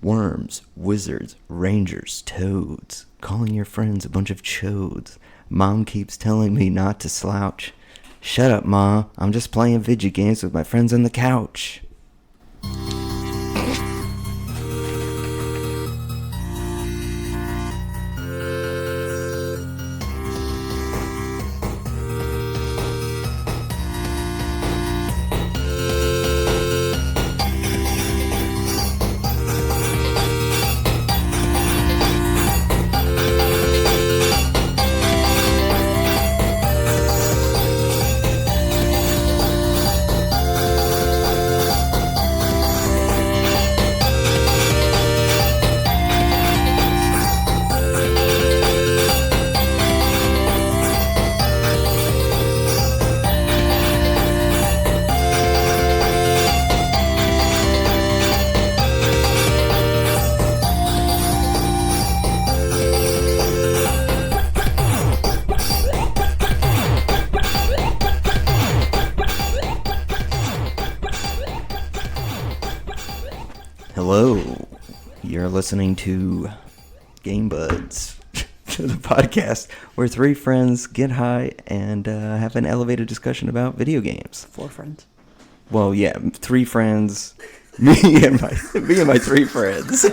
Worms, wizards, rangers, toads. Calling your friends a bunch of chodes. Mom keeps telling me not to slouch. Shut up, Ma. I'm just playing video games with my friends on the couch. Hello, you're listening to Game Budz, the podcast where three friends get high and have an elevated discussion about video games. 4 friends. Well, yeah, 3 friends, me and my 3 friends.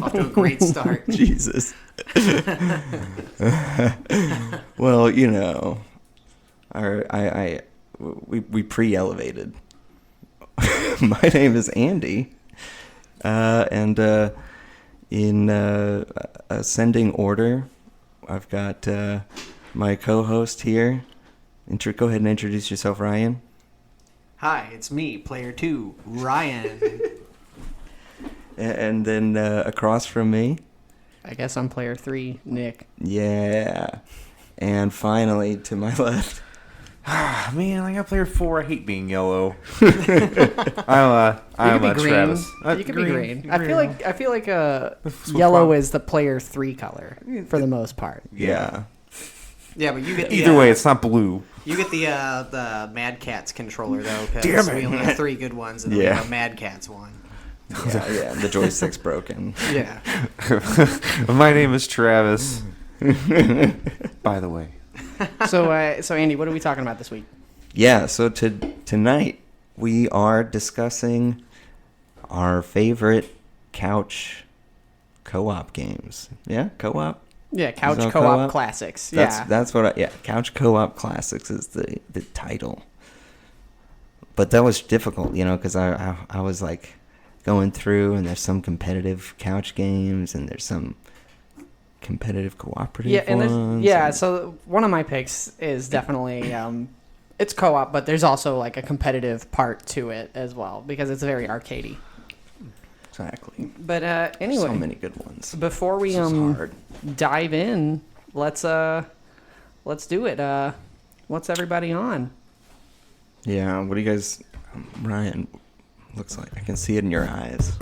Off to a great start. Jesus. Well, you know, we pre-elevated. My name is Andy. And in ascending order, I've got my co-host here. Go ahead and introduce yourself, Ryan. Hi, it's me, player 2, Ryan. And then across from me, I guess I'm player 3, Nick. yeah. And finally, to my left. Man, I got player 4. I hate being yellow. I'm green. Travis. You could be green. I feel like yellow is the player 3 color for the most part. Yeah. Yeah, but you get Either way, it's not blue. You get the Mad Cats controller though, Damn because it. we only have 3 good ones, and then we have a Mad Cats one. Yeah, the joystick's broken. Yeah. My name is Travis. By the way. So Andy, what are we talking about this week? Yeah, so tonight we are discussing our favorite couch co-op games. Yeah, co-op? Yeah, couch Is that co-op co-op? classics. That's what couch co-op classics is the title. But that was difficult, you know, because I was like going through, and there's some competitive couch games, and there's some competitive cooperative ones. So one of my picks is definitely it's co-op, but there's also like a competitive part to it as well because it's very arcadey. Exactly. But anyway, so many good ones. Before we dive in, let's do it. What's everybody on? Yeah, what do you guys, Ryan? Looks like I can see it in your eyes.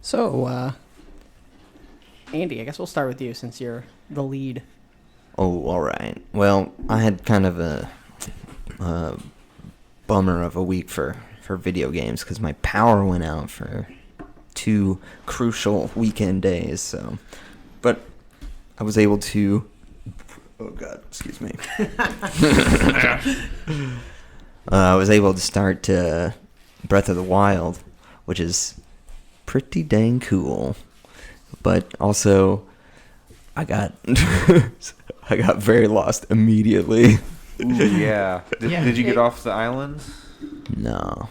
So, Andy, I guess we'll start with you since you're the lead. Oh, all right. Well, I had kind of a bummer of a week for video games because my power went out for 2 crucial weekend days. So, but I was able to. Oh God, excuse me. I was able to start Breath of the Wild, which is pretty dang cool. But also, I got very lost immediately. Ooh, yeah. Did you get off the island? No.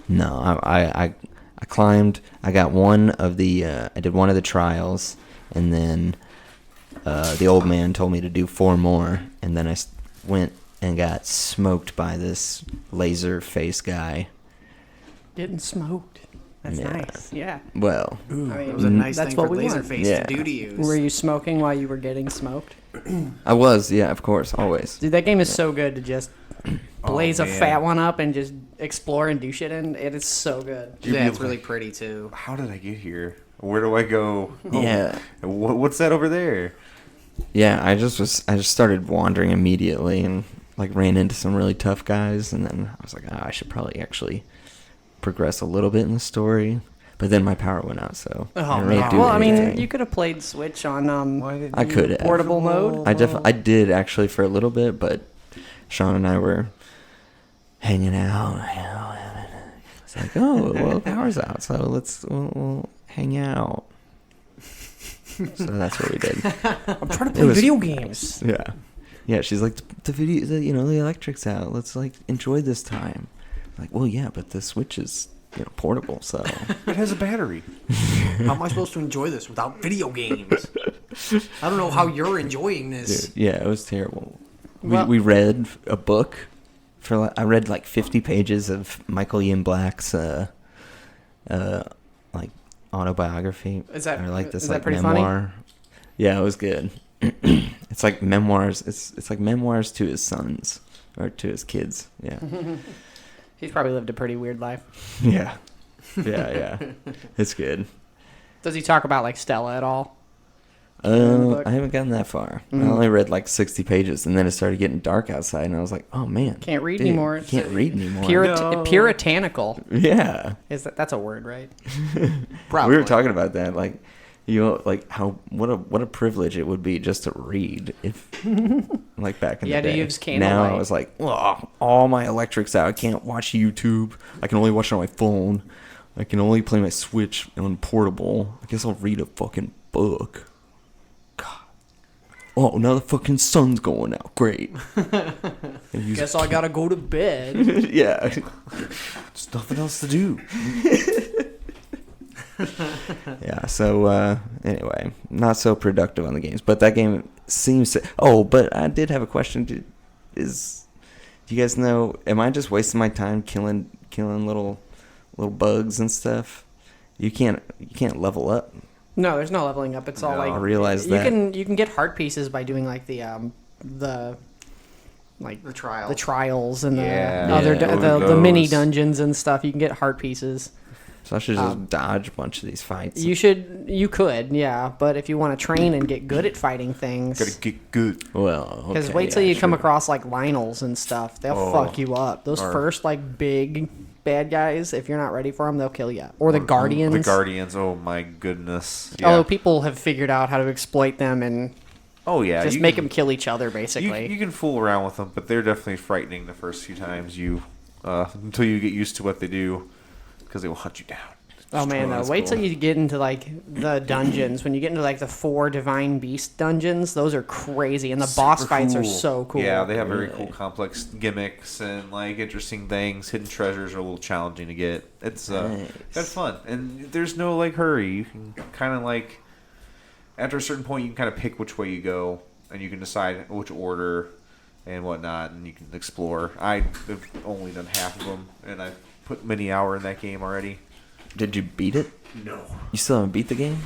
I I climbed. I got one of the. I did one of the trials, and then the old man told me to do 4 more, and then I went and got smoked by this laser face guy. Getting smoked. That's Yeah. nice. Yeah. Well, I mean, It was a nice that's thing what for we want. Laserface Yeah. to do to use. Were you smoking while you were getting smoked? I was. Yeah, of course, always. Dude, that game is so good to just blaze a man. fat one up and just explore and do shit in. It is so good. Yeah, it's really pretty too. How did I get here? Where do I go? Yeah. What's that over there? Yeah, I just started wandering immediately and like ran into some really tough guys, and then I was like, I should probably actually progress a little bit in the story. But then my power went out, so I didn't really do Well, I mean, anything. you could have played Switch on I could have. portable mode. I did actually for a little bit, but Sean and I were hanging out. It's like, oh, well, power's out, so we'll hang out. So that's what we did. I'm trying to It play was- video games. Yeah. She's like, the electric's out. Let's like enjoy this time. Like, well, yeah, but the Switch is portable, so. It has a battery. How am I supposed to enjoy this without video games? I don't know how you're enjoying this. Dude, yeah, it was terrible. Well- We read a book I read like 50 pages of Michael Ian Black's like autobiography. Is that- or like this is that like pretty funny? memoir? Yeah, it was good. It's like memoirs. It's like memoirs to his sons or to his kids. Yeah. He's probably lived a pretty weird life. Yeah. Yeah. It's good. Does he talk about like Stella at all? book? I haven't gotten that far. I Mm. only read like 60 pages, and then it started getting dark outside, and I was like, "Oh man, Can't read dude, anymore. you Can't read anymore." No. Puritanical. Yeah, That's a word, right? Probably. we were talking about that, like like how what a privilege it would be just to read if like back in Yeah, the to day. use Now I candlelight. was like, oh, all my electric's out. I can't watch YouTube. I can only watch it on my phone. I can only play my Switch on portable. I guess I'll read a fucking book. God. Oh, now the fucking sun's going out. Great. Guess I gotta go to bed. Yeah. There's nothing else to do. Yeah, so anyway, not so productive on the games, but that game seems to. Oh, but I did have a question. Do you guys know? Am I just wasting my time killing little bugs and stuff? You can't level up. No, there's no leveling up. It's all No. like I realized that. you can get heart pieces by doing like the like The trial. the trials and the Yeah. other Yeah. the mini Those. dungeons and stuff. You can get heart pieces. So I should just dodge a bunch of these fights. You could, yeah. But if you want to train and get good at fighting things, Gotta get good. Well, because okay, wait till yeah, you come sure. across like Lionels and stuff, they'll Oh. fuck you up. Those Or- first like big bad guys, if you're not ready for them, they'll kill you. Or the Guardians. The Guardians. Oh my goodness. Yeah. Although people have figured out how to exploit them and Oh yeah. just you make can- them kill each other, basically. You can fool around with them, but they're definitely frightening the first few times until you get used to what they do, because they will hunt you down. Oh man, that's wait till cool. you get into like the dungeons. When you get into like the 4 divine beast dungeons, those are crazy, and the boss Super fights are cool. so cool. Yeah, they have very Really? cool, complex gimmicks and like interesting things. Hidden treasures are a little challenging to get. It's Nice. that's fun, and there's no like hurry. You can kind of like after a certain point, you can kind of pick which way you go, and you can decide which order and whatnot, and you can explore. I've only done half of them, and I've put many hour in that game already. Did you beat it? No, You still haven't beat the game?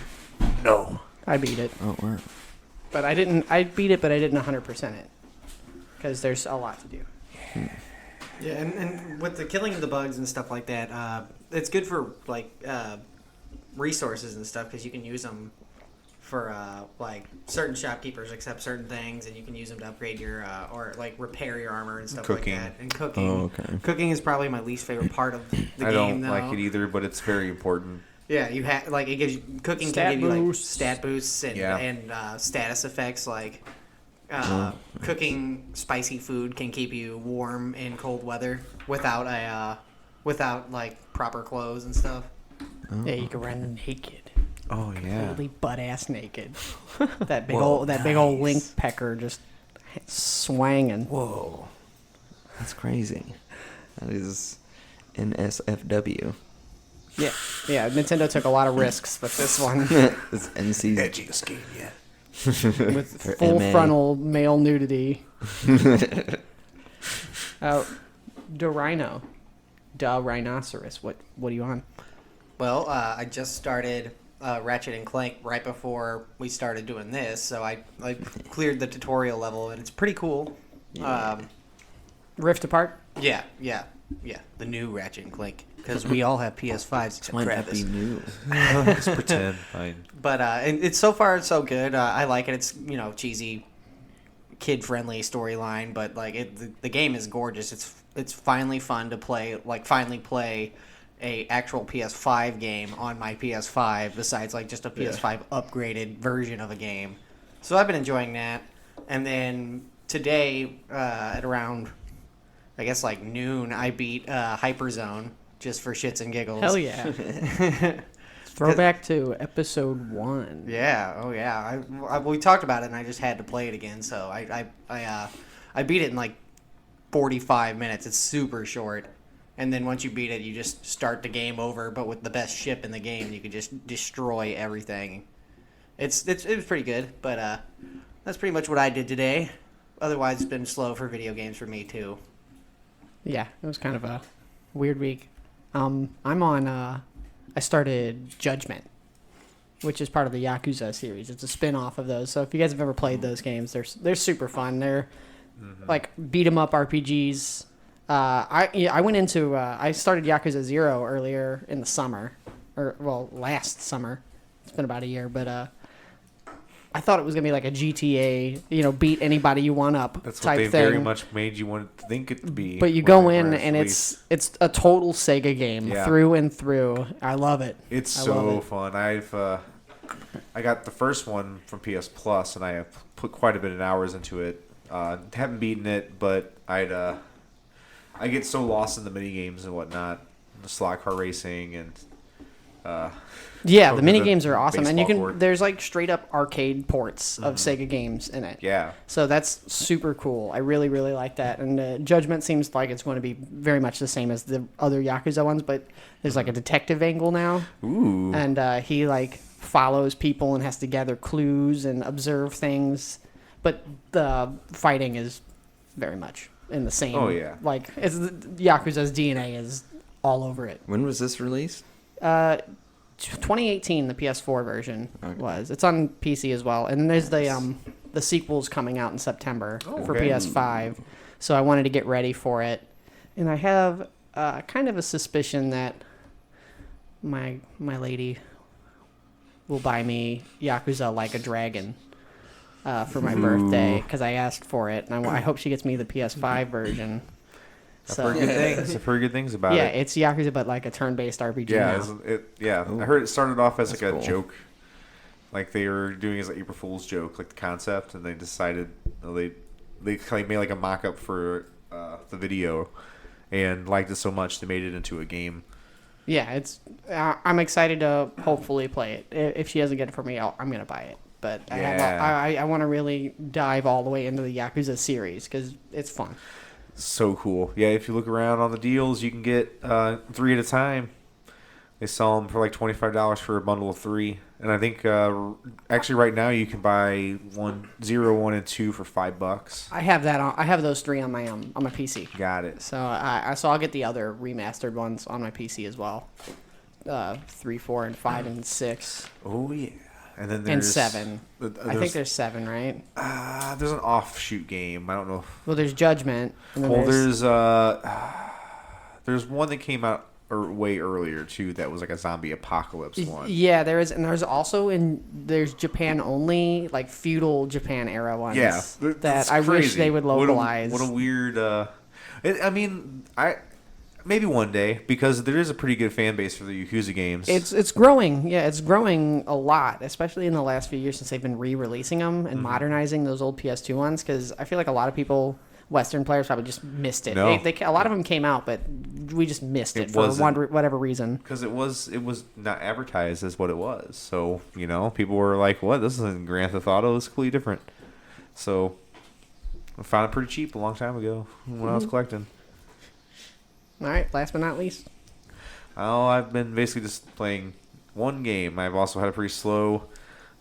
no. I beat it, Oh wow. but I didn't. I beat it, but I didn't 100% it because there's a lot to do. Yeah, and with the killing of the bugs and stuff like that, it's good for like resources and stuff because you can use them for like certain shopkeepers accept certain things, and you can use them to upgrade your or like repair your armor and stuff Cooking. like that. And cooking, Oh, okay. cooking is probably my least favorite part of the I game. don't like though. it either, but it's very important. Yeah, you have like it gives you, cooking Stat can give you like boosts. stat boosts and Yeah. status effects like cooking spicy food can keep you warm in cold weather without like proper clothes and stuff. Yeah, you can run naked, Oh yeah. totally butt ass naked. That big Whoa, old nice. link pecker just swanging. Whoa. That's crazy. That is NSFW. Yeah. Nintendo took a lot of risks with this one It's NC's Edgiest game yet. with For full MA. frontal male nudity. Ryno. Rhinoceros. What are you on? Well, I just started Ratchet and Clank right before we started doing this, so I cleared the tutorial level, and it's pretty cool. Yeah. Rift Apart? Yeah. The new Ratchet and Clank, because we all have PS5s except Might not Travis. be new. Just pretend. Fine. But and it's so far it's so good. I like it. It's cheesy, kid friendly storyline, but like the game is gorgeous. It's finally fun to play. Like finally play a actual PS5 game on my PS5 besides like just a PS5 upgraded version of a game. So I've been enjoying that. And then today at around I guess like noon I beat Hyperzone just for shits and giggles. Hell yeah. Throwback to episode 1. Yeah, oh yeah. We talked about it, and I just had to play it again. So I beat it in like 45 minutes. It's super short, and then once you beat it, you just start the game over, but with the best ship in the game. You could just destroy everything. It was pretty good, but that's pretty much what I did today. Otherwise, it's been slow for video games for me too. Yeah, it was kind of a weird week. I'm on. I started Judgment, which is part of the Yakuza series. It's a spin-off of those. So if you guys have ever played those games, they're super fun. They're like beat 'em up RPGs. I went into I started Yakuza 0 earlier in the summer, last summer. It's been about a year, but I thought it was gonna be like a GTA, beat anybody you want up That's what type they thing. very much made you want to think it to be. But you when go they in first and released. it's a total Sega game through and through. I love it. It's I so love it. fun. I got the first one from PS Plus, and I have put quite a bit of hours into it. Haven't beaten it, but I get so lost in the mini games and whatnot, the slot car racing and. Yeah, over the mini the games are awesome, and you baseball can. court. There's like straight up arcade ports of Sega games in it. Yeah. So that's super cool. I really, really like that. And Judgment seems like it's going to be very much the same as the other Yakuza ones, but there's like a detective angle now, Ooh. and he like follows people and has to gather clues and observe things. But the fighting is very much in the same. Oh, yeah. Like Yakuza's DNA is all over it. When was this released? 2018, the PS4 version Okay. was. It's on PC as well, and then there's the sequels coming out in September for okay. PS5. So I wanted to get ready for it, and I have kind of a suspicion that my lady will buy me Yakuza Like a Dragon for my birthday because I asked for it, and I hope she gets me the PS5 version. I've heard good things. I've heard good things about Yeah, it. it's Yakuza, but like a turn-based RPG Yeah, now. I heard it started off as That's like a cool. joke, like they were doing as an April Fool's joke, like the concept, and they decided they kind of made like a mock-up for the video, and liked it so much they made it into a game. Yeah, it's. I'm excited to hopefully play it. If she doesn't get it for me, I'm gonna buy it. But I want to really dive all the way into the Yakuza series because it's fun. So cool. Yeah, if you look around on the deals, you can get 3 at a time. They sell them for like $25 for a bundle of 3. And I think actually right now you can buy 0, 1, and 2 for $5. I have that. I have those 3 on my PC. Got it. So I'll get the other remastered ones on my PC as well. 3, 4, and 5, and 6, Oh yeah. And then there's and 7. I think there's there's 7, right? there's an offshoot game. I don't know. Well, there's Judgment. And then Well, there's one that came out way earlier too. That was like a zombie apocalypse one. Yeah, there is, and there's also there's Japan only, like feudal Japan era ones. Yeah, that that's I wish crazy. they would localize. What a weird. Maybe one day, because there is a pretty good fan base for the Yakuza games. It's growing. Yeah, it's growing a lot, especially in the last few years since they've been re-releasing them and modernizing those old PS2 ones. Because I feel like a lot of people, Western players, probably just missed it. No. A lot of them came out, but we just missed it, It for wasn't- whatever reason. Because it was not advertised as what it was. So, people were like, what? This isn't Grand Theft Auto. It's completely different. So, I found it pretty cheap a long time ago when I was collecting. All right, last but not least. Oh, I've been basically just playing one game. I've also had a pretty slow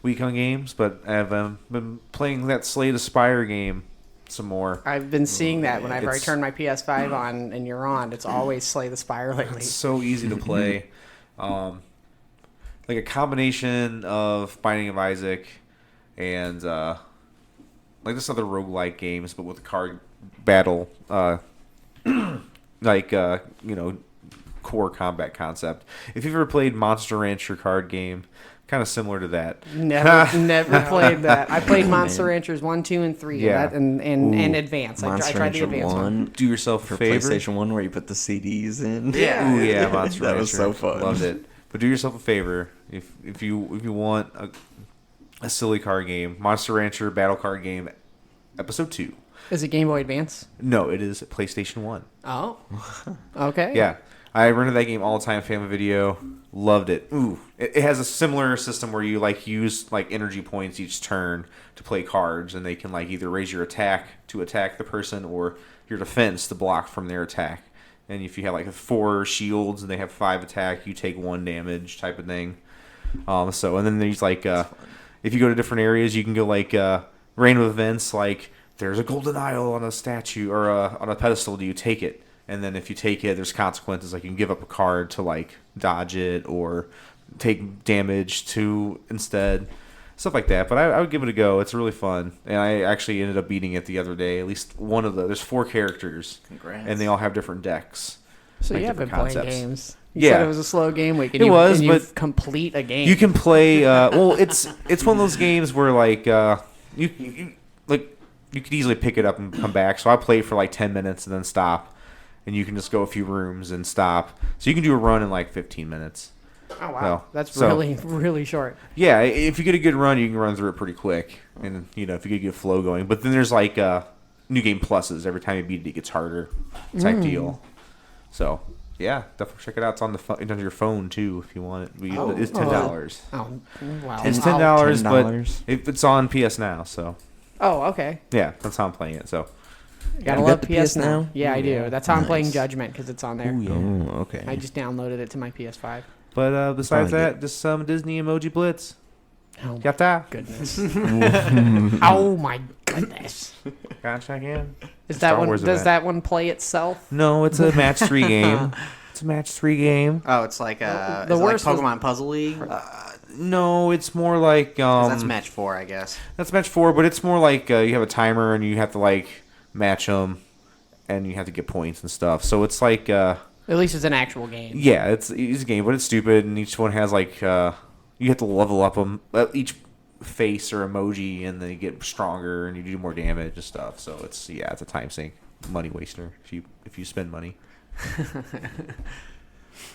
week on games, but I've been playing that Slay the Spire game some more. I've been seeing that whenever I It's- turn my PS5 on and you're on. It's always Slay the Spire lately. It's so easy to play. Like a combination of Binding of Isaac and like this other roguelike games, but with card battle, like core combat concept. If you've ever played Monster Rancher card game, kind of similar to that. Never played that. I played Monster Man. Ranchers 1, 2, and 3 Yeah. and Advance. I Monster tried the Rancher Advance one. 1 Do yourself a for favor. PlayStation 1 where you put the CDs in. Yeah. Ooh, yeah, Monster That Rancher. was so fun. Loved it. But do yourself a favor if you want a silly card game, Monster Rancher Battle Card Game, Episode 2. Is it Game Boy Advance? No, it is PlayStation 1. Oh. Okay. Yeah. I rented that game all the time, Family Video. Loved it. Ooh. It has a similar system where you use energy points each turn to play cards, and they can either raise your attack to attack the person or your defense to block from their attack. And if you have 4 shields and they have 5 attack, you take 1 damage type of thing. And then there's if you go to different areas, you can go random events there's a golden isle on a statue or on a pedestal. Do you take it? And then if you take it, there's consequences. You can give up a card to dodge it or take damage to instead. Stuff like that. But I would give it a go. It's really fun. And I actually ended up beating it the other day. At least one of there's 4 characters. Congrats. And they all have different decks. So you have been different playing concepts. games. You said it was a slow game week. And It was, and but complete a game. You can play. It's one of those games where you could easily pick it up and come back. So I played for 10 minutes and then stop, and you can just go a few rooms and stop. So you can do a run in 15 minutes. Oh wow, Well, that's so- really really short. Yeah, if you get a good run, you can run through it pretty quick, and if you get a good flow going. But then there's new game pluses. Every time you beat it, it gets harder type deal. So yeah, definitely check it out. It's on it's on your phone too if you want it. It's $10. Oh wow. It's $10, $10, but $10. it's on PS Now. So Oh okay. yeah, that's how I'm playing it. So Gotta You love got the PS PS Now. Now? Yeah, I do. That's how I'm playing Nice. Judgment because it's on there. Ooh, yeah. Oh, okay. I just downloaded it to my PS5. But besides Probably that, just some Disney Emoji Blitz. Oh Yatta. goodness. Oh my goodness. Gotta check in. Is Star that one? Wars Does event. that one play itself? No, it's a match 3 game. It's a match 3 game. Oh, it's like The is it worst was- Pokemon Puzzle League. No, it's more like 'Cause that's match 4, I guess. that's match 4, but it's more like you have a timer and you have to match them, and you have to get points and stuff. So it's At least it's an actual game. yeah, it's a game, but it's stupid, and each one has you have to level up them each face or emoji, and then you get stronger and you do more damage and stuff. So it's a time sink, money waster if you spend money.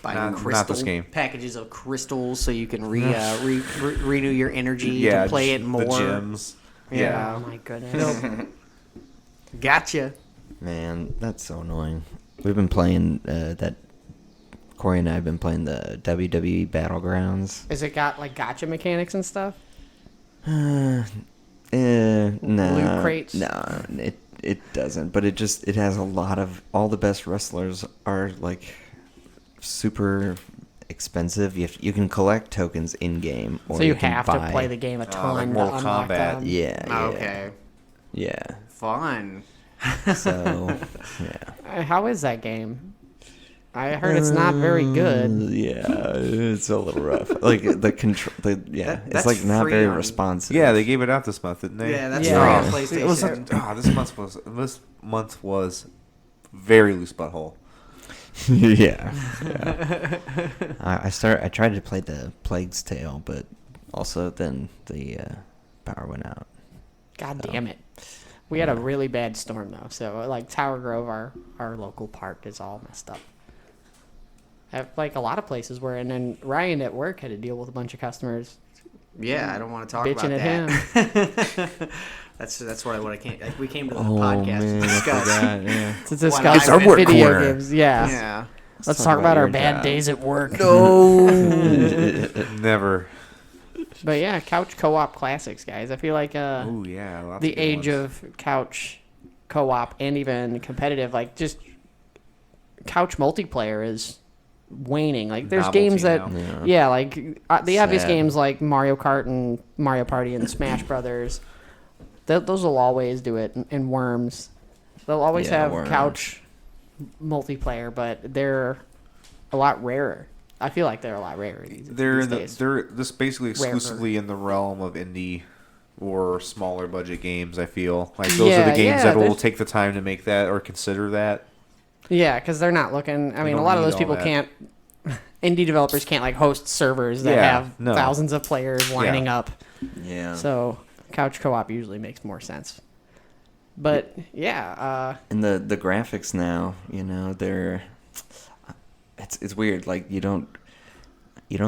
Buying Not this game. packages of crystals so you can renew your energy Yeah, to play it more. The gyms. Oh Yeah. my goodness. Gotcha. Man, that's so annoying. We've been playing that. Corey and I have been playing the WWE Battlegrounds. Is it got gotcha mechanics and stuff? Nah, Loot crates? No, it doesn't. But it has a lot of all the best wrestlers are super expensive. You can collect tokens in game, or So you can have buy. to play the game a ton like to Mortal unlock Kombat. them. Yeah. Okay. Yeah. Fun. So yeah. How is that game? I heard it's not very good. Yeah, it's a little rough. The control. It's that's not free very on- responsive. Yeah, they gave it out this month, didn't they? Yeah, that's Yeah. free on It was PlayStation. this month was very loose butthole. yeah. I tried to play the Plague's Tale, but also then the power went out. God damn it. We had a really bad storm though, so Tower Grove, our local park, is all messed up. Have, a lot of places where, and then Ryan at work had to deal with a bunch of customers. Yeah, I don't want to talk Bitching about at that. That's what I came. We came to the Oh podcast man, to I discuss. forgot. Yeah. To It's discuss our work video corner. games. Yeah. Yeah. Let's talk about our your bad job. days at work. Never. But yeah, couch co-op classics, guys. I feel like Oh yeah. Lots the good age ones. of couch co-op and even competitive, just couch multiplayer is waning. Like there's Novelty games that now. yeah, like the obvious Sad. games like Mario Kart and Mario Party and Smash Brothers. Those will always do it, and Worms. They'll always Yeah, have Worms. couch multiplayer, but they're a lot rarer. I feel like they're a lot rarer these days. They're this basically Rarer. exclusively in the realm of indie or smaller budget games. I feel like those are the games that will there's- take the time to make that or consider that. Yeah, because they're not looking. I mean, a don't lot of need those all people that. can't. Indie developers can't like host servers that Yeah, have no. thousands of players lining up. Yeah. So couch co-op usually makes more sense. But yeah, And the graphics now, they're it's weird. Like you don't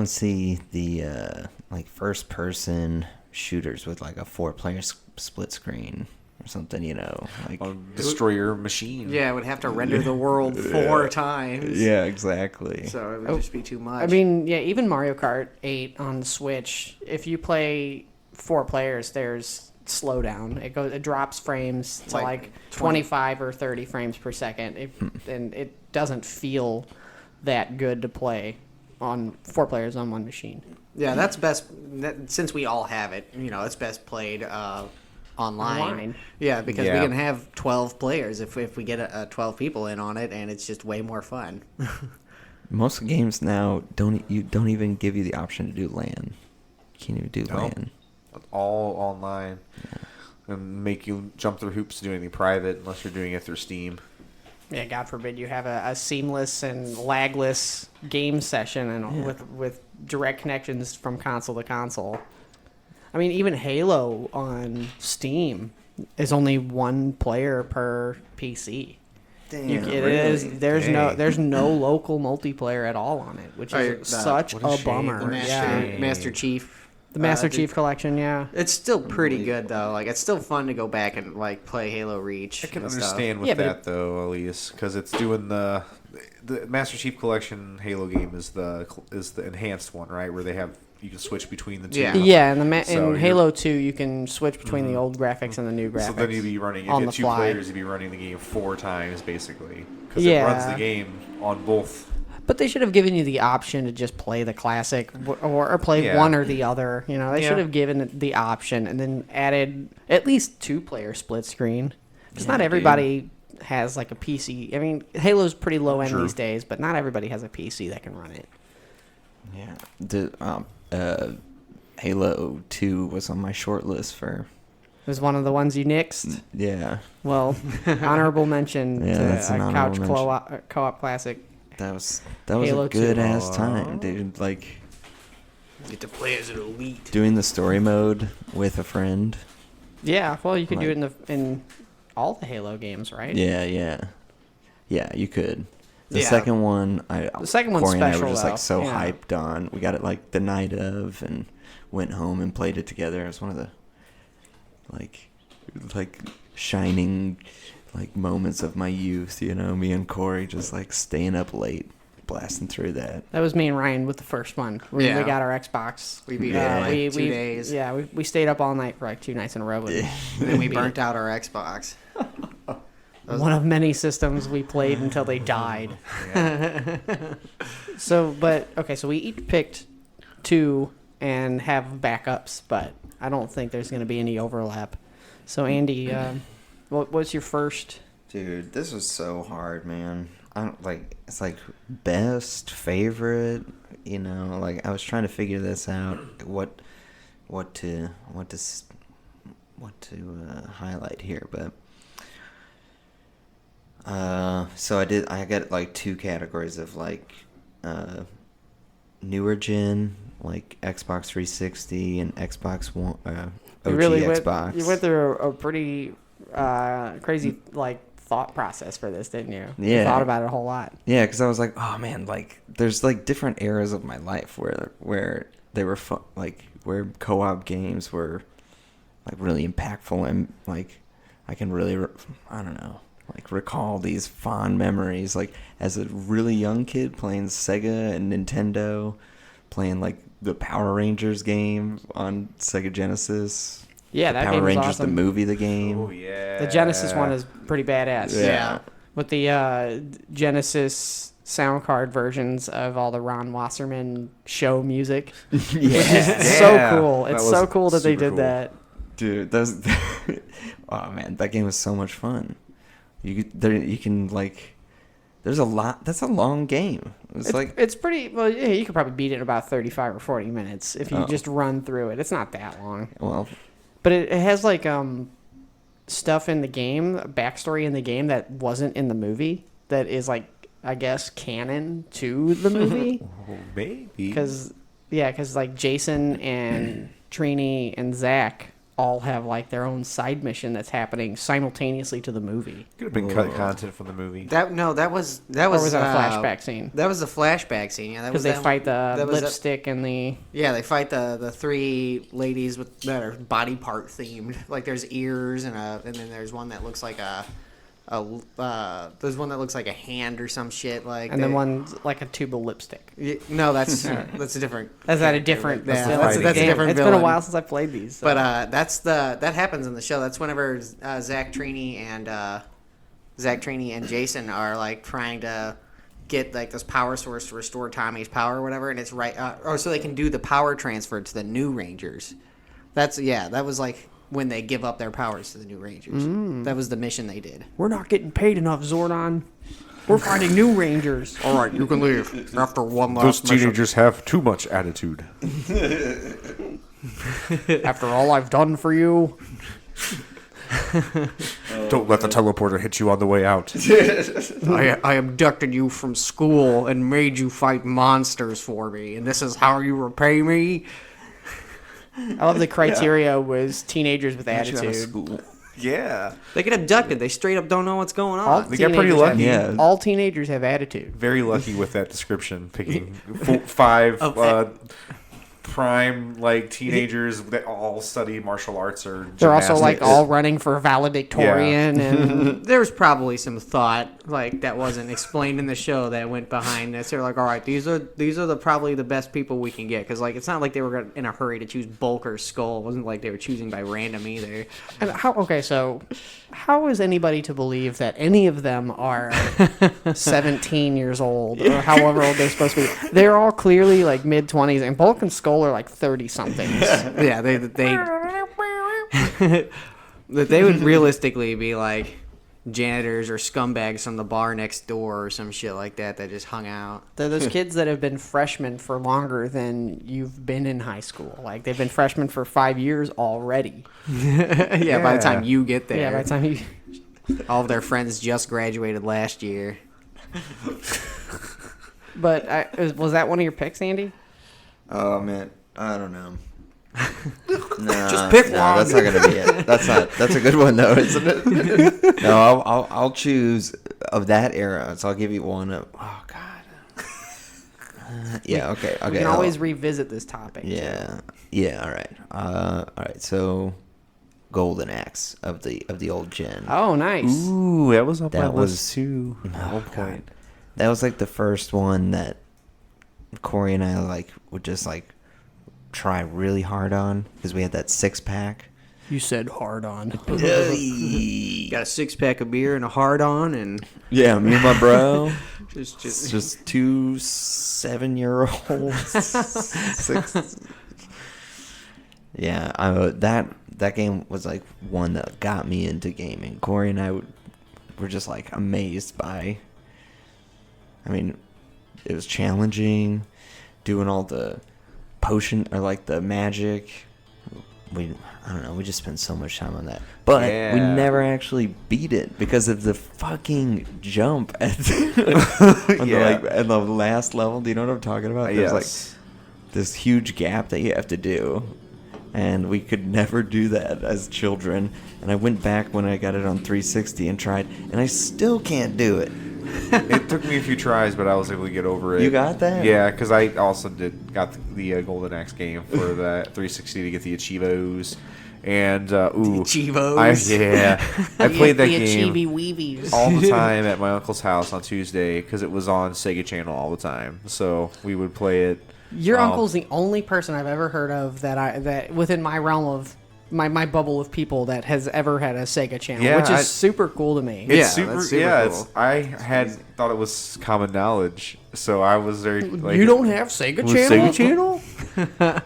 see the like first person shooters with like a 4-player split screen or something. Like Destroy your machine. Yeah, it would have to render the world 4 times. yeah, exactly. So it would just be too much. I mean, yeah, even Mario Kart 8 on the Switch. If you play 4 players, there's slowdown. It drops frames to Like like 25 or 30 frames per second, and it doesn't feel that good to play on 4 players on one machine. yeah, that's best. Since we all have it, it's best played online. Yeah, because Yeah. we can have 12 players if we get 12 people in on it, and it's just way more fun. Most games now don't even give you the option to do LAN. You can't even do No. LAN. All online. And make you jump through hoops to do anything private unless you're doing it through Steam. Yeah, God forbid you have a seamless and lagless game session and with direct connections from console to console. I mean, even Halo on Steam is only 1 player per PC. Damn, It is. There's Dang. there's no local multiplayer at all on it, which is such what a a shame. bummer. What a Yeah, shame. Master Chief. the Master the- Chief Collection. Yeah, It's still pretty good though. Like it's still fun to go back and like play Halo Reach. I can and stuff. understand with Yeah, but that though, Elise, because it's doing the Master Chief Collection Halo game is the enhanced one, right? Where they have you can switch between the two. Yeah. yeah. And So in you're- Halo 2, you can switch between the old graphics and the new graphics. So then you'd be running, if on you the had 2 fly. players, you'd be running the game 4 times basically. Because Yeah. it runs the game on both. But they should have given you the option to just play the classic or play Yeah. one or the other. They Yeah. should have given it the option and then added at least 2-player split screen. Because not Yeah, everybody has like a PC. I mean, Halo's pretty low end True. these days, but not everybody has a PC that can run it. Yeah. Halo 2 was on my short list for. It was one of the ones you nixed. Yeah. Well, honorable mention Yeah, to that's a an couch honorable co-op classic. That was Halo a good 2. ass time, dude. Like Get to play as an elite. doing the story mode with a friend. Yeah, well, you could do Like- it in all the Halo games, right? Yeah, you could. The Yeah. second one, The second one's Corey and I special, were just though. like so Yeah. hyped on. We got it like the night of and went home and played it together. It was one of the like shining like moments of my youth. Me and Corey just like staying up late, blasting through that. That was me and Ryan with the first one. We Yeah. got our Xbox. We beat Yeah. it in like 2 days. Yeah, we stayed up all night for like 2 nights in a row. And then we burnt out our Xbox. One of many systems we played until they died. Yeah. So we each picked 2 and have backups, but I don't think there's going to be any overlap. So Andy, what's your first? Dude, this was so hard, man. I don't like. It's like best favorite. Like I was trying to figure this out. What to highlight here, but so I got like 2 categories of like newer gen, like Xbox 360 and Xbox One, OG Xbox. You went through a pretty crazy like thought process for this, didn't you? You Yeah. thought about it a whole lot. Yeah, because I was like, oh man, like there's like different eras of my life where they were like where co-op games were like really impactful and like I can really I don't know, like recall these fond memories like as a really young kid playing Sega and Nintendo, playing like the Power Rangers game on Sega Genesis. Yeah, the that Power game was Rangers awesome. the movie, the game. Oh yeah. The Genesis one is pretty badass. Yeah. With the Genesis sound card versions of all the Ron Wasserman show music. Yeah. So cool. That It's was so cool that they super did cool. that. Dude, those. Oh man, that game was so much fun. You can like. There's a lot. That's a long game. It's pretty. Well, yeah, you could probably beat it in about 35 or 40 minutes if you Oh. just run through it. It's not that long. well, But it has like stuff in the game, backstory in the game that wasn't in the movie. That is like, I guess, canon to the movie. Maybe. Because like Jason and Trini and Zach all have like their own side mission that's happening simultaneously to the movie. Could have been cut content from the movie. That was Or was that a flashback scene? That was the flashback scene. Yeah, that Because was they that fight the that was that- lipstick and the. Yeah, they fight the three ladies that are body part themed. Like there's ears and then there's one that looks like there's one that looks like a hand or some shit like. And then one's like a tube of lipstick. No, that's a different. Is that a different? Yeah, still? that's a Damn, different It's been a villain. while since I played these. So. But that happens in the show. That's whenever Zach Trini and Jason are like trying to get like this power source to restore Tommy's power or whatever, and it's right. So they can do the power transfer to the new Rangers. That was like when they give up their powers to the new Rangers. That was the mission they did. We're not getting paid enough, Zordon. We're finding new Rangers. All right, you can leave after one Those teenagers have too much attitude. After all I've done for you. Don't let the teleporter hit you on the way out. I abducted you from school and made you fight monsters for me, and this is how you repay me. I love the criteria was teenagers with Get you out of attitude. school. Yeah. They get abducted. They straight up don't know what's going All on. They get pretty teenagers lucky. have- Yeah. All teenagers have attitude. Very lucky with that description, picking 5 prime like teenagers that all study martial arts or They're also like gymnastics. all running for valedictorian and There's probably some thought like that wasn't explained in the show that went behind this. They're like, all right, these are probably the best people we can get, because like it's not like they were in a hurry to choose Bulk or Skull. It wasn't like they were choosing by random either. And so how is anybody to believe that any of them are 17 years old or however old they're supposed to be? They're all clearly like mid-20s, and Bulk and Skull are like 30-somethings. Yeah, they that they would realistically be like janitors or scumbags from the bar next door or some shit like that just hung out. They're those kids that have been freshmen for longer than you've been in high school. Like, they've been freshmen for 5 years already. Yeah, by the time you get there. Yeah, by the time you... All of their friends just graduated last year. But was that one of your picks, Andy? Oh man, I don't know. No, Just pick one. That's not gonna be it. That's a good one though, isn't it? No, I'll choose of that era. So I'll give you one of. Oh God. Yeah. Okay. We can always revisit this topic. Yeah. Yeah. All right. All right. So, Golden Axe of the old gen. Oh, nice. Ooh, that was up my That list was- too. At Oh, one God. point. That was like the first one that Corey and I like would just like try really hard on because we had that 6-pack. You said hard on. Got a 6-pack of beer and a hard on, and Yeah, me and my bro. just Just 2 7-year-olds. 6. Yeah, that game was like one that got me into gaming. Corey and I were just like amazed by. I mean, it was challenging, doing all the potion or like the magic. I don't know. We just spent so much time on that, but we Yeah. never actually beat it because of the fucking jump at at the last level. Do you know what I'm talking about? There's Yes. like this huge gap that you have to do, and we could never do that as children. And I went back when I got it on 360 and tried, and I still can't do it. It took me a few tries, but I was able to get over it. You got that? Yeah, because I also got the Golden Axe game for the 360 to get the Achievos. And, Achievos. I played that the game Achievy-weevies. all the time at my uncle's house on Tuesday because it was on Sega Channel all the time. So we would play it. Your uncle's the only person I've ever heard of that within my realm of my bubble of people that has ever had a Sega channel, Yeah, which is super cool to me. It's Yeah, super, that's super yeah. cool. I thought it was common knowledge, so I was very like. You don't have Sega Was channel? Sega channel?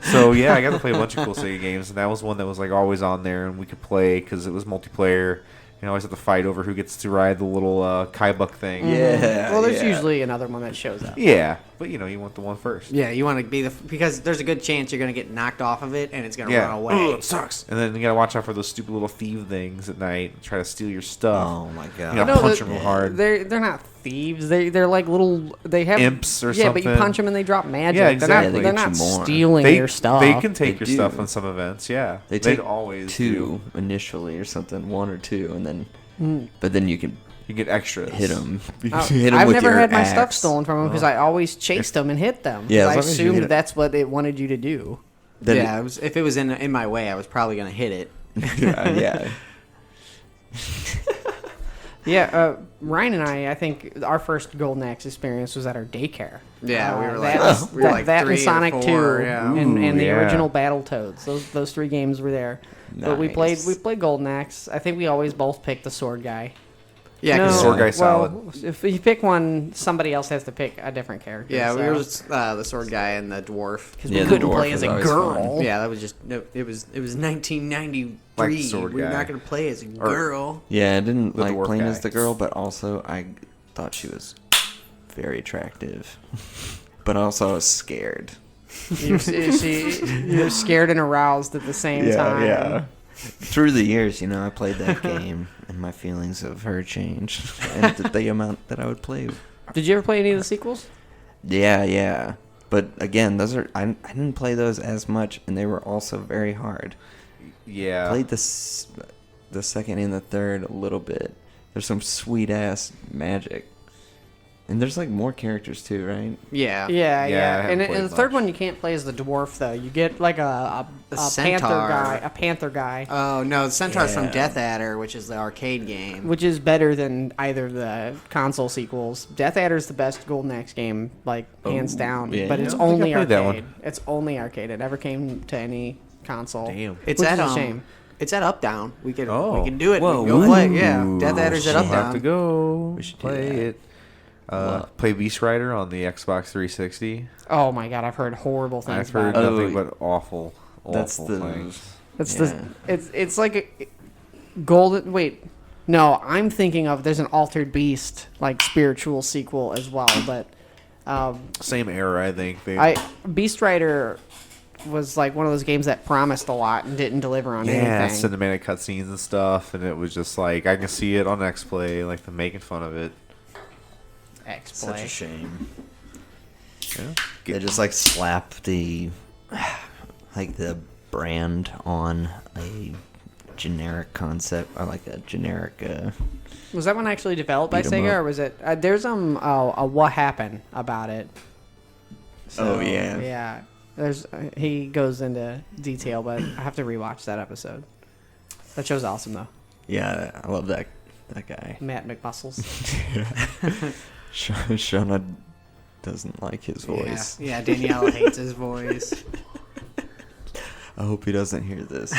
So yeah, I got to play a bunch of cool Sega games, and that was one that was like always on there, and we could play because it was multiplayer. You always have to fight over who gets to ride the little Kaibuck thing. Yeah. Well, there's yeah. usually another one that shows up. Yeah, but you want the one first. Yeah, you want to be because there's a good chance you're gonna get knocked off of it and it's gonna Yeah. run away. Ugh, it sucks. And then you gotta watch out for those stupid little thief things at night and try to steal your stuff. Oh my god. You gotta punch them real hard. They're not thieves. They're like little. They have Imps or yeah, but you something. punch them and they drop magic. Yeah, exactly. They're They not get you more. stealing your stuff. They can take They your stuff do. on some events. Yeah, They They'd take always two do. initially or something, one or two, and then, but then you can You get extras. hit them. I've never had my stuff stolen from them because I always chased them and hit them. Yeah, 'cause as I long as you assumed hit it. that's what it wanted you to do. Then yeah, if it was in my way, I was probably gonna hit it. yeah. Yeah, Ryan and I think our first Golden Axe experience was at our daycare. Yeah, we were like- that, we were like that 3 and or Sonic 4, 2 yeah. and the Ooh, yeah. original Battletoads. Those 3 games were there. But we Nice. played Golden Axe. I think we always both picked the sword guy. Yeah, No, 'cause- Sword guy well, solid. if you pick one, somebody else has to pick a different character. yeah, we so- were just, the sword guy and the dwarf. because Yeah, we the couldn't dwarf play was as a always girl. fun. Yeah, that was just no. It was 1993. Like the sword We're guy. not gonna play as a girl. Yeah, I didn't The like dwarf playing guy. as the girl, but also I thought she was very attractive. But also I was scared. You're scared and aroused at the same time. Through the years, I played that game, and my feelings of her changed, and the amount that I would play. Did you ever play any of the sequels? Yeah. But again, I didn't play those as much, and they were also very hard. Yeah. Played the second and the third a little bit. There's some sweet ass magic, and there's like more characters too, right? Yeah. Yeah, Yeah, I yeah. haven't And played the third much. one you can't play as the dwarf though. You get like a panther centaur. guy, a panther guy, Oh no, the Centaur's from Yeah. Death Adder, which is the arcade game. which is better than either of the console sequels. Death Adder's the best Golden Axe game, like hands Oh, down. yeah. But it's I don't think I only played that arcade. one. It's only arcade. It never came to any console. Damn. It's which at is a shame. It's at Up Down. We could Oh. do it. Whoa, We can go play. ooh. Yeah, Death Adder's at Up We'll have Down. to go. We should do play that. it. Play Beast Rider on the Xbox 360. Oh my god, I've heard horrible things I've heard about it. nothing Oh, but awful That's the. things. It's yeah. it's like a golden. Wait, no, I'm thinking of there's an Altered Beast like spiritual sequel as well, but Same era, I think. Beast Rider was like one of those games that promised a lot and didn't deliver on yeah, anything. cinematic cutscenes and stuff, and it was just like I can see it on XPlay, like them making fun of it. Such a X-Play. shame. Yeah. They just like slap the brand on a generic concept, or like a generic. Was that one actually developed by Beat 'em Sega, up. or was it? There's a what happened about it. Oh, yeah. Yeah. There's he goes into detail, but I have to rewatch that episode. That show's awesome though. Yeah, I love that guy. Matt McMuscles. Shauna doesn't like his voice. Yeah, Danielle hates his voice. I hope he doesn't hear this.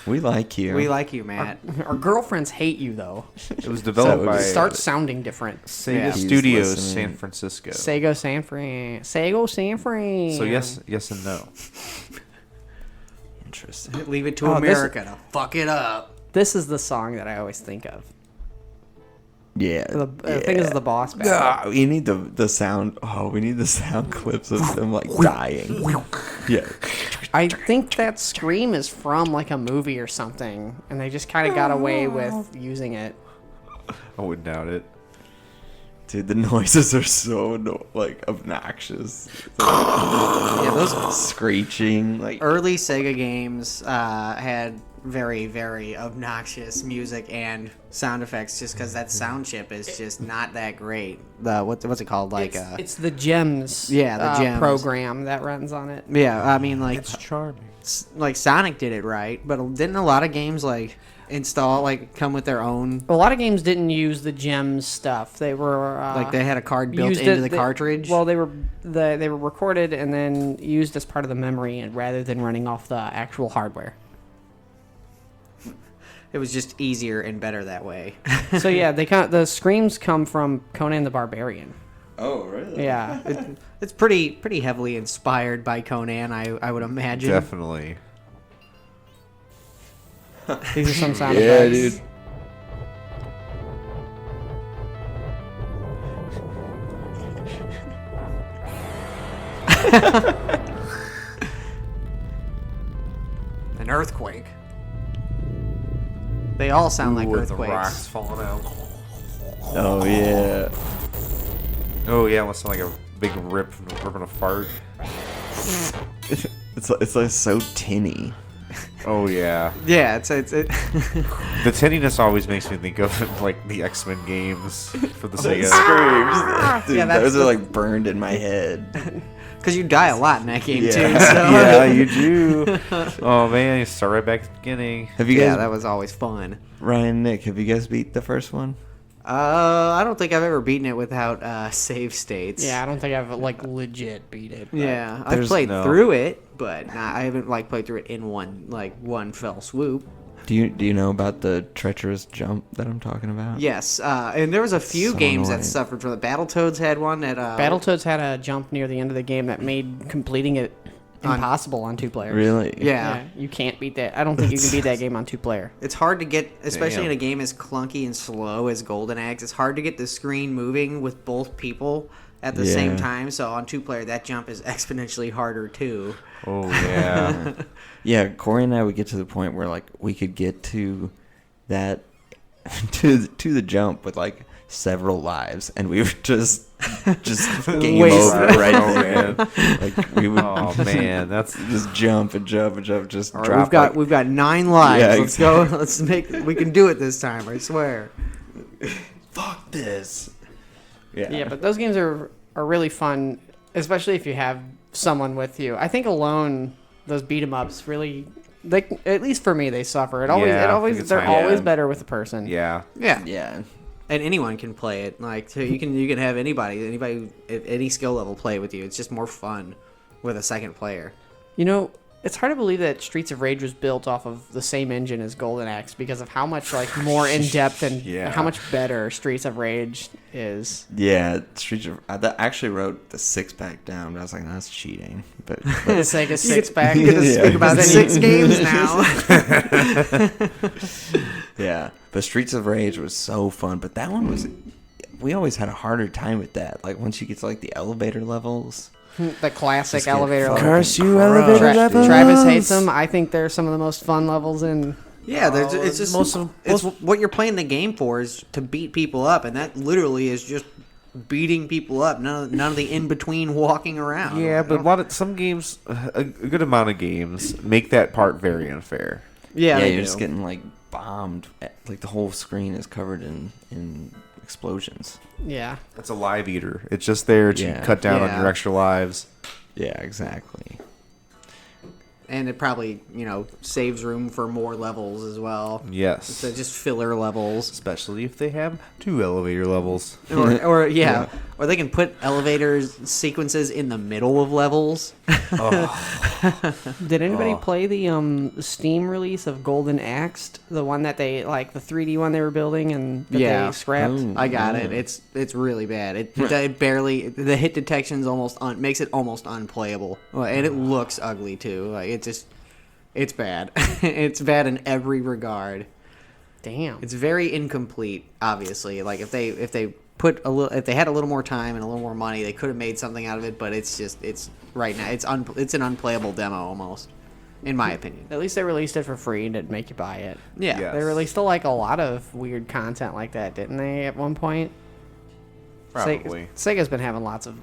We like you. We like you, Matt. Our girlfriends hate you though. It was developed So by Start sounding different. Sega Yeah. He's Studios, listening. San Francisco. Sego San Fran. Sego San Fran. So yes and no. Interesting. Leave it to Oh, this- America to fuck it up. This is the song that I always think of. Yeah. The thing is the boss battle. Ah, we need the sound. Oh, we need the sound clips of them like dying. Yeah. I think that scream is from like a movie or something, and they just kind of got away with using it. I wouldn't doubt it. Dude, the noises are so like obnoxious. Yeah, those Screeching like. early Sega games had very, very obnoxious music and sound effects just because that sound chip is just not that great. What's it called? Like It's the Gems. Yeah, the Gems. program that runs on it. yeah, I mean like charming. like Sonic did it right, but didn't a lot of games like come with their own, A lot of games didn't use the Gems stuff. They were like they had a card built used into it- the they- cartridge? Well, they were recorded and then used as part of the memory, and rather than running off the actual hardware. It was just easier and better that way. So yeah, the screams come from Conan the Barbarian. Oh, really? Yeah. It's pretty heavily inspired by Conan, I would imagine. Definitely. These are some sound Yeah, effects. dude. An earthquake. They all sound like Ooh, with earthquakes. the rocks falling out. Oh, yeah. Oh yeah, it must sound like a big ripping a fart. It's like so tinny. Oh yeah. Yeah, it. The tinniness always makes me think of like the X-Men games for the Sega. Screams. Dude, Yeah, that's those are the- like burned in my head. Because you die a lot in that game, too. So. Yeah, you do. Oh man, you start right back at the beginning. Have you guys, Yeah, that was always fun. Ryan, Nick, have you guys beat the first one? I don't think I've ever beaten it without save states. Yeah, I don't think I've like legit beat it. but- Yeah, I've There's played no- through it, but I haven't like played through it in one fell swoop. Do you know about the treacherous jump that I'm talking about? Yes, and there was a few So games annoying. that suffered from it. Battletoads had one that Battletoads had a jump near the end of the game that made completing it impossible on 2 players. Really? Yeah. You can't beat that. I don't think you can beat that game on 2 player. It's hard to get, especially Damn. in a game as clunky and slow as Golden Axe. It's hard to get the screen moving with both people at the same Yeah. time. So on 2 player, that jump is exponentially harder too. Oh yeah. Yeah, Corey and I would get to the point where like we could get to that to the jump with like several lives, and we would just game Waste over it. right Oh, there. man. Like we would Oh man, that's just jump and jump and jump, just All right, drop. we've got 9 lives. Yeah, Let's go. Let's we can do it this time. I swear. Fuck this. Yeah. Yeah, but those games are really fun, especially if you have someone with you. I think alone, those beat 'em ups really, at least for me, they suffer. Yeah, I think it's They're fine. always Yeah. better with a person. yeah. Yeah. Yeah. And anyone can play it. Like so you can have anybody at any skill level play with you. It's just more fun with a second player. You know, it's hard to believe that Streets of Rage was built off of the same engine as Golden Axe because of how much like more in depth and Yeah. how much better Streets of Rage is. Yeah, Streets of I actually wrote the 6-pack down, but I was like, that's cheating. But The Sega six pack. You get to Yeah. speak about Then 6 you- games now. yeah, but Streets of Rage was so fun. But that one was, we always had a harder time with that. Like once you get to like the elevator levels. The classic Just get elevator fucking level. Curse you, elevator Tra- levels. Travis hates them. I think they're some of the most fun levels in. Yeah, it's just it's what you're playing the game for is to beat people up, and that literally is just beating people up. None of the in between walking around. Yeah, but some games, a good amount of games, make that part very unfair. yeah, they you're do. just getting like bombed. Like the whole screen is covered in explosions. Yeah. It's a live eater. It's just there to Yeah. cut down on Yeah. your extra lives. Yeah, exactly. And it probably saves room for more levels as well. Yes. So just filler levels. Especially if they have 2 elevator levels. Or or they can put elevators sequences in the middle of levels. Did anybody play the Steam release of Golden Axe, the one that they like the 3D one they were building and that Yeah. they scrapped? Oh. I got it. Yeah. It's really bad. It barely the hit detection's makes it almost unplayable, and it looks ugly too. Like it's bad. It's bad in every regard. Damn. It's very incomplete. Obviously, like if they if they had a little more time and a little more money, they could have made something out of it. But it's right now it's an unplayable demo almost, in my opinion. At least they released it for free and didn't make you buy it. Yeah. Yeah. They released like a lot of weird content like that, didn't they? At one point. Probably. Sega's been having lots of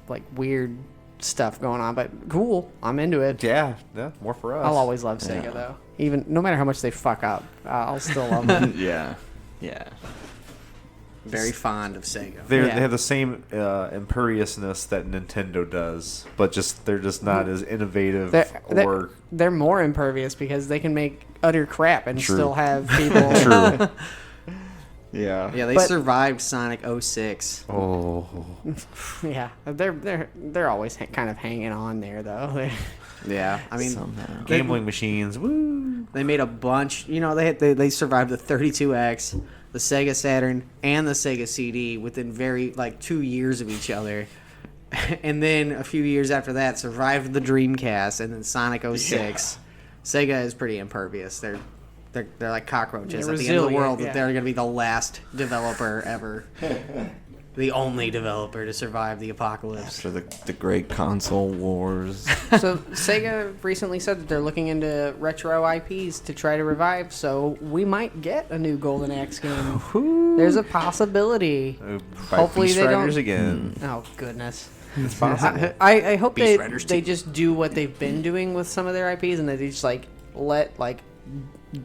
like weird stuff going on, but cool. I'm into it. Yeah, more for us. I'll always love Sega Yeah. though. Even no matter how much they fuck up, I'll still love them. Yeah. Yeah. Very fond of Sega. They Yeah. have the same imperiousness that Nintendo does, but they're just not as innovative or They're more impervious because they can make utter crap and True. still have people. true. Yeah. Yeah, they But- survived Sonic 06. Oh, Yeah, they're always kind of hanging on there though. Yeah, I mean, Somehow. gambling machines. Woo! They made a bunch. You know, they survived the 32X, the Sega Saturn, and the Sega CD within 2 years of each other. And then a few years after that, survived the Dreamcast and then Sonic 06. Sega is pretty impervious. They're like cockroaches at the end of the world. Yeah. They're going to be the last developer ever. The only developer to survive the apocalypse. After the great console wars. So Sega recently said that they're looking into retro IPs to try to revive, so we might get a new Golden Axe game. There's a possibility. By Hopefully Beast they Riders don't. again. Oh goodness. It's possible. I hope Beast they Riders they 2. just do what they've been doing with some of their IPs, and they just let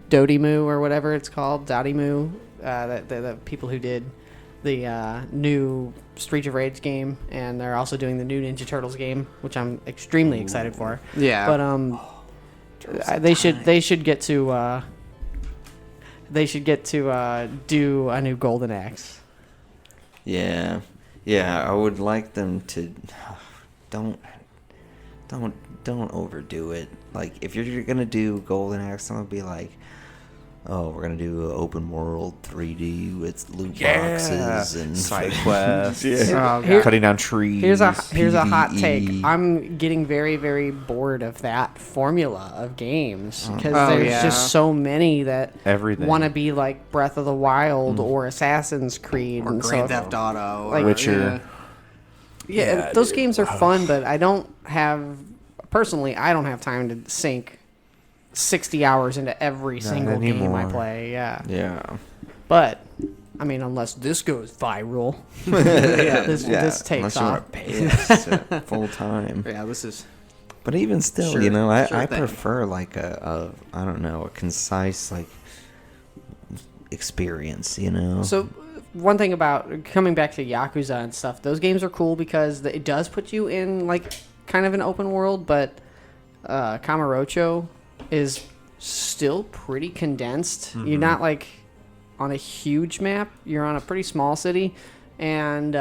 Dodimu or whatever it's called, Dodimu, the people who did the new Streets of Rage game, and they're also doing the new Ninja Turtles game, which I'm extremely excited for. Yeah. But they should get to do a new Golden Axe. Yeah, I would like them to don't overdo it. Like, if you're gonna do Golden Axe, I'm gonna be like, oh, we're gonna do open world 3D with loot boxes and side quests. Here- Cutting down trees. Here's a hot PvE. take. I'm getting very, very bored of that formula of games because Oh, there's yeah. just so many that Everything. want to be like Breath of the Wild or Assassin's Creed or and Grand so Theft Auto. Like- or, Witcher. Yeah, those games are fun, but I don't have time to sink 60 hours into every single game I anymore. play. Yeah. Yeah. But I mean, unless this goes viral, this takes unless you off. want to pay us full time. Yeah, this is... But even still, Sure, you know, I sure thing. prefer like a I don't know, a concise like experience, you know. So one thing about coming back to Yakuza and stuff, those games are cool because it does put you in like kind of an open world, but Kamurocho is still pretty condensed. You're not like on a huge map. You're on a pretty small city, and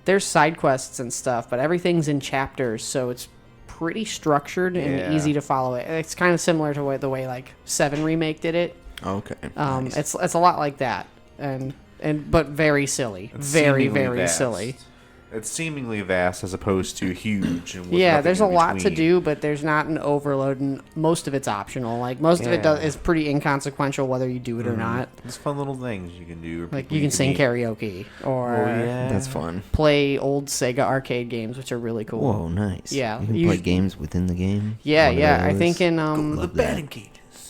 there's side quests and stuff, but everything's in chapters, so it's pretty structured and Yeah. easy to follow it. It's kind of similar to the way like 7 Remake did it. Okay. Nice. It's a lot like that, and but very silly, It's very seemingly very vast. silly. It's seemingly vast as opposed to huge. And with Yeah, nothing there's a in lot to between. do, but there's not an overload, and most of it's optional. Like most of it is pretty inconsequential whether you do it or not. There's fun little things you can do. or Like people you can sing meet. karaoke or Oh, yeah. That's fun. play old Sega arcade games, which are really cool. Whoa, nice. Yeah, You can you play sh- games within the game. Yeah, One of yeah. I those. think in Love that.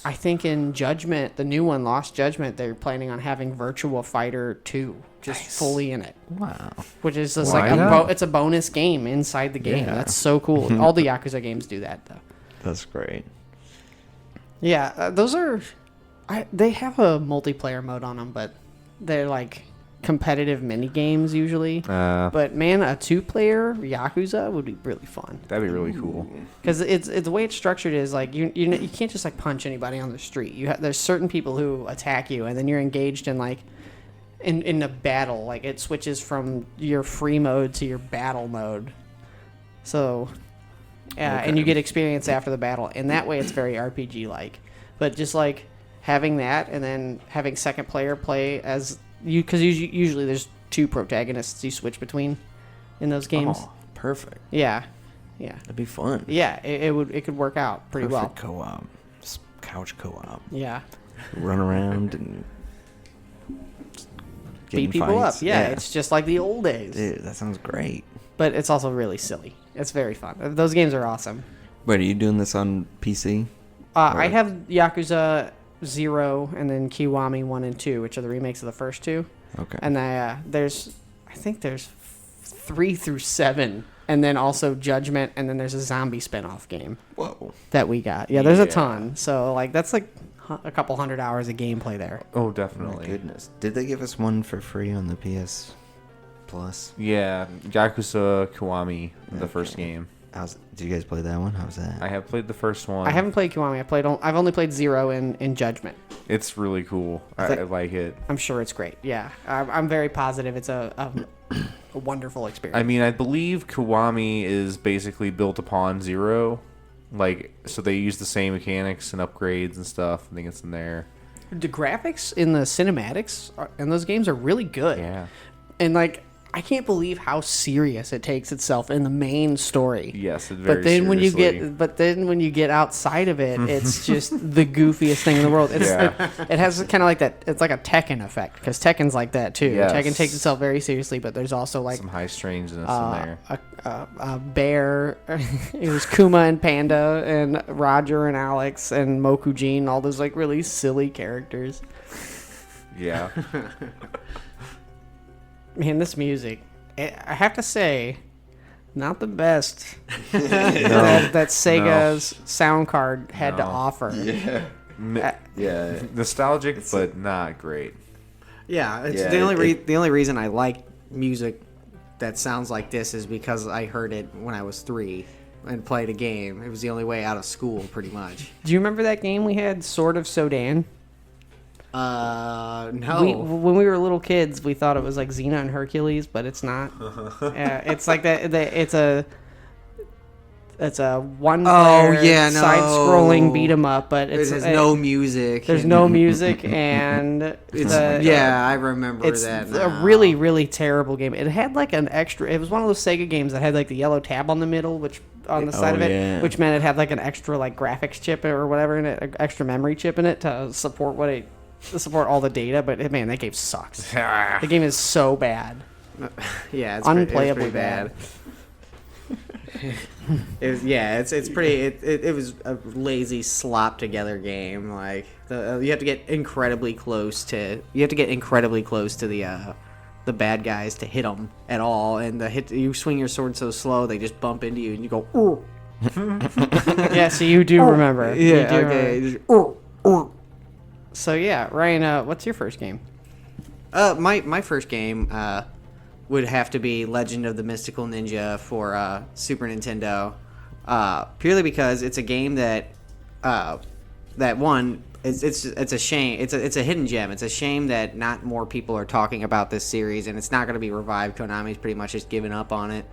I think in Judgment, the new one, Lost Judgment, they're planning on having Virtua Fighter 2 just fully in it, Wow. which is just Why like not? it's a bonus game inside the game. Yeah. That's so cool. All the Yakuza games do that though. That's great. Yeah, those are. They have a multiplayer mode on them, but they're like competitive mini games usually. But man, a 2-player Yakuza would be really fun That'd be really cool. because it's the way it's structured is like you can't just like punch anybody on the street. There's certain people who attack you, and then you're engaged in like in a battle. Like it switches from your free mode to your battle mode. So, and you get experience after the battle, and that way it's very RPG like. But just like having that, and then having second player play as you, because usually there's 2 protagonists you switch between in those games. Oh, perfect. Yeah. That'd be fun. Yeah, it could work out pretty Perfect well. co-op. Couch co-op. Yeah. Run around and get Beat in people fights. up. Yeah, it's just like the old days. Dude, that sounds great. But it's also really silly. It's very fun. Those games are awesome. Wait, are you doing this on PC? I have Yakuza 0 and then Kiwami 1 and 2, which are the remakes of the first 2. Okay. And I think there's 3 through 7, and then also Judgment, and then there's a zombie spin-off game Whoa. that we got. Yeah, there's a Yeah. ton. So like that's like a couple hundred hours of gameplay there. Oh, My definitely. goodness. Did they give us one for free on the PS Plus? Yeah, Yakuza Kiwami, the first game. Did you guys play that one? How's that? I have played the first one. I haven't played Kiwami. I've only played 0 in Judgment. It's really cool. I like it. I'm sure it's great. Yeah, I'm very positive it's a wonderful experience. I mean, I believe Kiwami is basically built upon Zero, Like, so they use the same mechanics and upgrades and stuff. I think it's in there. The graphics in the cinematics in those games are really good. Yeah. And like, I can't believe how serious it takes itself in the main story. Yes, it's very But then seriously. when you get outside of it, it's just the goofiest thing in the world. It's, it has kind of like that. It's like a Tekken effect because Tekken's like that too. Yes. Tekken takes itself very seriously, but there's also like some high strangeness in there. a bear. It was Kuma and Panda and Roger and Alex and Mokujin, all those like really silly characters. Yeah. Man, this music, I have to say, not the best that Sega's sound card had to offer. Yeah. Nostalgic, but not great. Yeah, it's Yeah, the only reason I like music that sounds like this is because I heard it when I was 3 and played a game. It was the only way out of school, pretty much. Do you remember that game we had, Sword of Sodan? No. When we were little kids, we thought it was like Xena and Hercules, but it's not. It's like that. It's a one player side-scrolling beat 'em up, but it's There's no music. There's no music, and I remember it's that. a really, really terrible game. It had like an extra. It was one of those Sega games that had like the yellow tab on the middle, which on the side of it, yeah. which meant it had like an extra like graphics chip or whatever in it, an extra memory chip in it to support all the data. But man, that game sucks. The game is so bad. Yeah, it's Unplayably pretty bad. It's pretty. It was a lazy slop together game. Like you have to get incredibly close to the bad guys to hit them at all, and you swing your sword so slow they just bump into you and you go. Ooh. Yeah, so you do remember. Yeah. You do Okay. remember. So yeah, Ryan, what's your first game? My first game would have to be Legend of the Mystical Ninja for Super Nintendo, purely because it's a game that it's a shame. It's a hidden gem. It's a shame that not more people are talking about this series, and it's not going to be revived. Konami's pretty much just given up on it.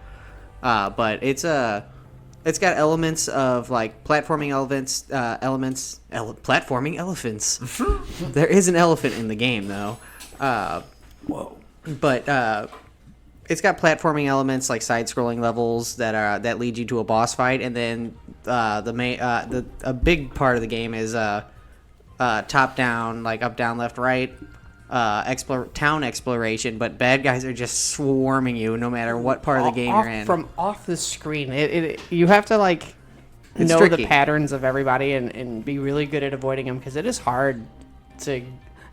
But it's got elements of like platforming platforming elephants. There is an elephant in the game though. Whoa! But it's got platforming elements like side-scrolling levels that lead you to a boss fight, and then a big part of the game is top-down, like up, down, left, right, town exploration. But bad guys are just swarming you no matter what part of the game you're in. From off the screen, you have to like know tricky. the patterns of everybody and be really good at avoiding them because it is hard to.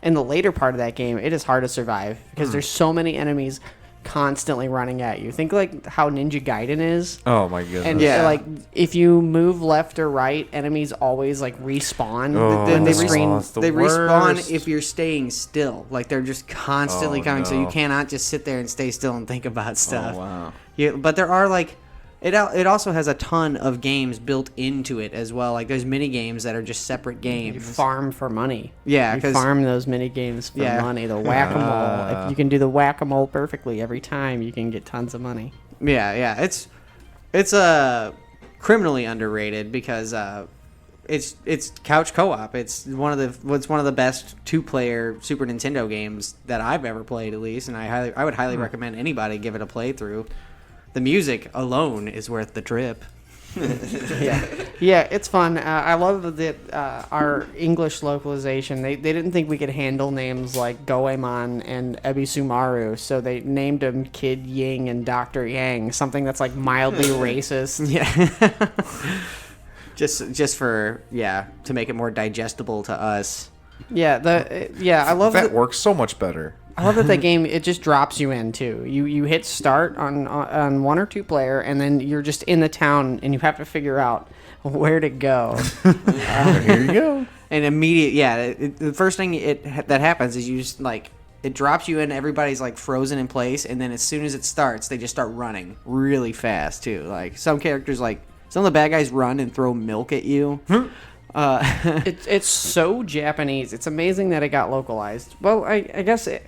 In the later part of that game, it is hard to survive because there's so many enemies constantly running at you. Think like how Ninja Gaiden is. Oh my goodness. And like if you move left or right, enemies always like respawn. Oh, when they the screen. it's the They respawn worst. if you're staying still. Like they're just constantly coming, so you no. cannot just sit there and stay still and think about stuff. Oh, wow. Yeah, but there are like it also has a ton of games built into it as well. Like there's mini games that are just separate You games. farm for money. Yeah, you 'cause- farm those mini games for Yeah. money. The whack-a-mole. If you can do the whack-a-mole perfectly every time, you can get tons of money. Yeah. It's criminally underrated because it's couch co-op. It's one of the best 2-player Super Nintendo games that I've ever played, at least, and I would highly recommend anybody give it a playthrough. The music alone is worth the trip. Yeah, it's fun. I love that our English localization. They didn't think we could handle names like Goemon and Ebisumaru, so they named them Kid Ying and Dr. Yang, something that's like mildly racist. Yeah. just for to make it more digestible to us. Yeah, I love that works so much better. I love that game, it just drops you in, too. You hit start on 1 or 2 player, and then you're just in the town, and you have to figure out where to go. Here you go. And the first thing that happens is you just, like, it drops you in, everybody's, like, frozen in place, and then as soon as it starts, they just start running really fast, too. Like, some characters, like, some of the bad guys run and throw milk at you. It's so Japanese. It's amazing that it got localized. Well, I guess the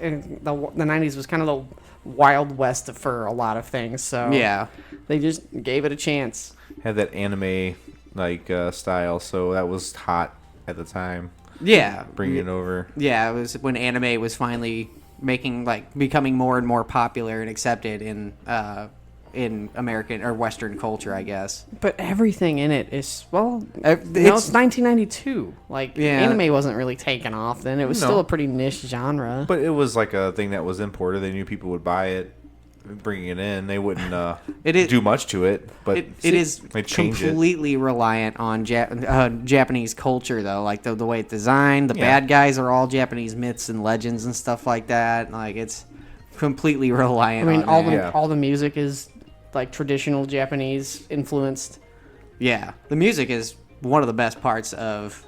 90s was kind of the Wild West for a lot of things. So Yeah. they just gave it a chance. Had that anime style, so that was hot at the time. Yeah, Bringing it over. Yeah, it was when anime was finally becoming more and more popular and accepted in American or Western culture, I guess. But everything in it is It's it's 1992. Like Yeah. anime wasn't really taken off then. It was No. still a pretty niche genre. But it was like a thing that was imported. They knew people would buy it, bringing it in. They wouldn't do much to it, but it is they change it. completely reliant on Japanese culture, though. Like the way it's designed, the Yeah. bad guys are all Japanese myths and legends and stuff like that. Like it's completely reliant. I mean, on that. all the music is like traditional Japanese influenced. Yeah, the music is one of the best parts of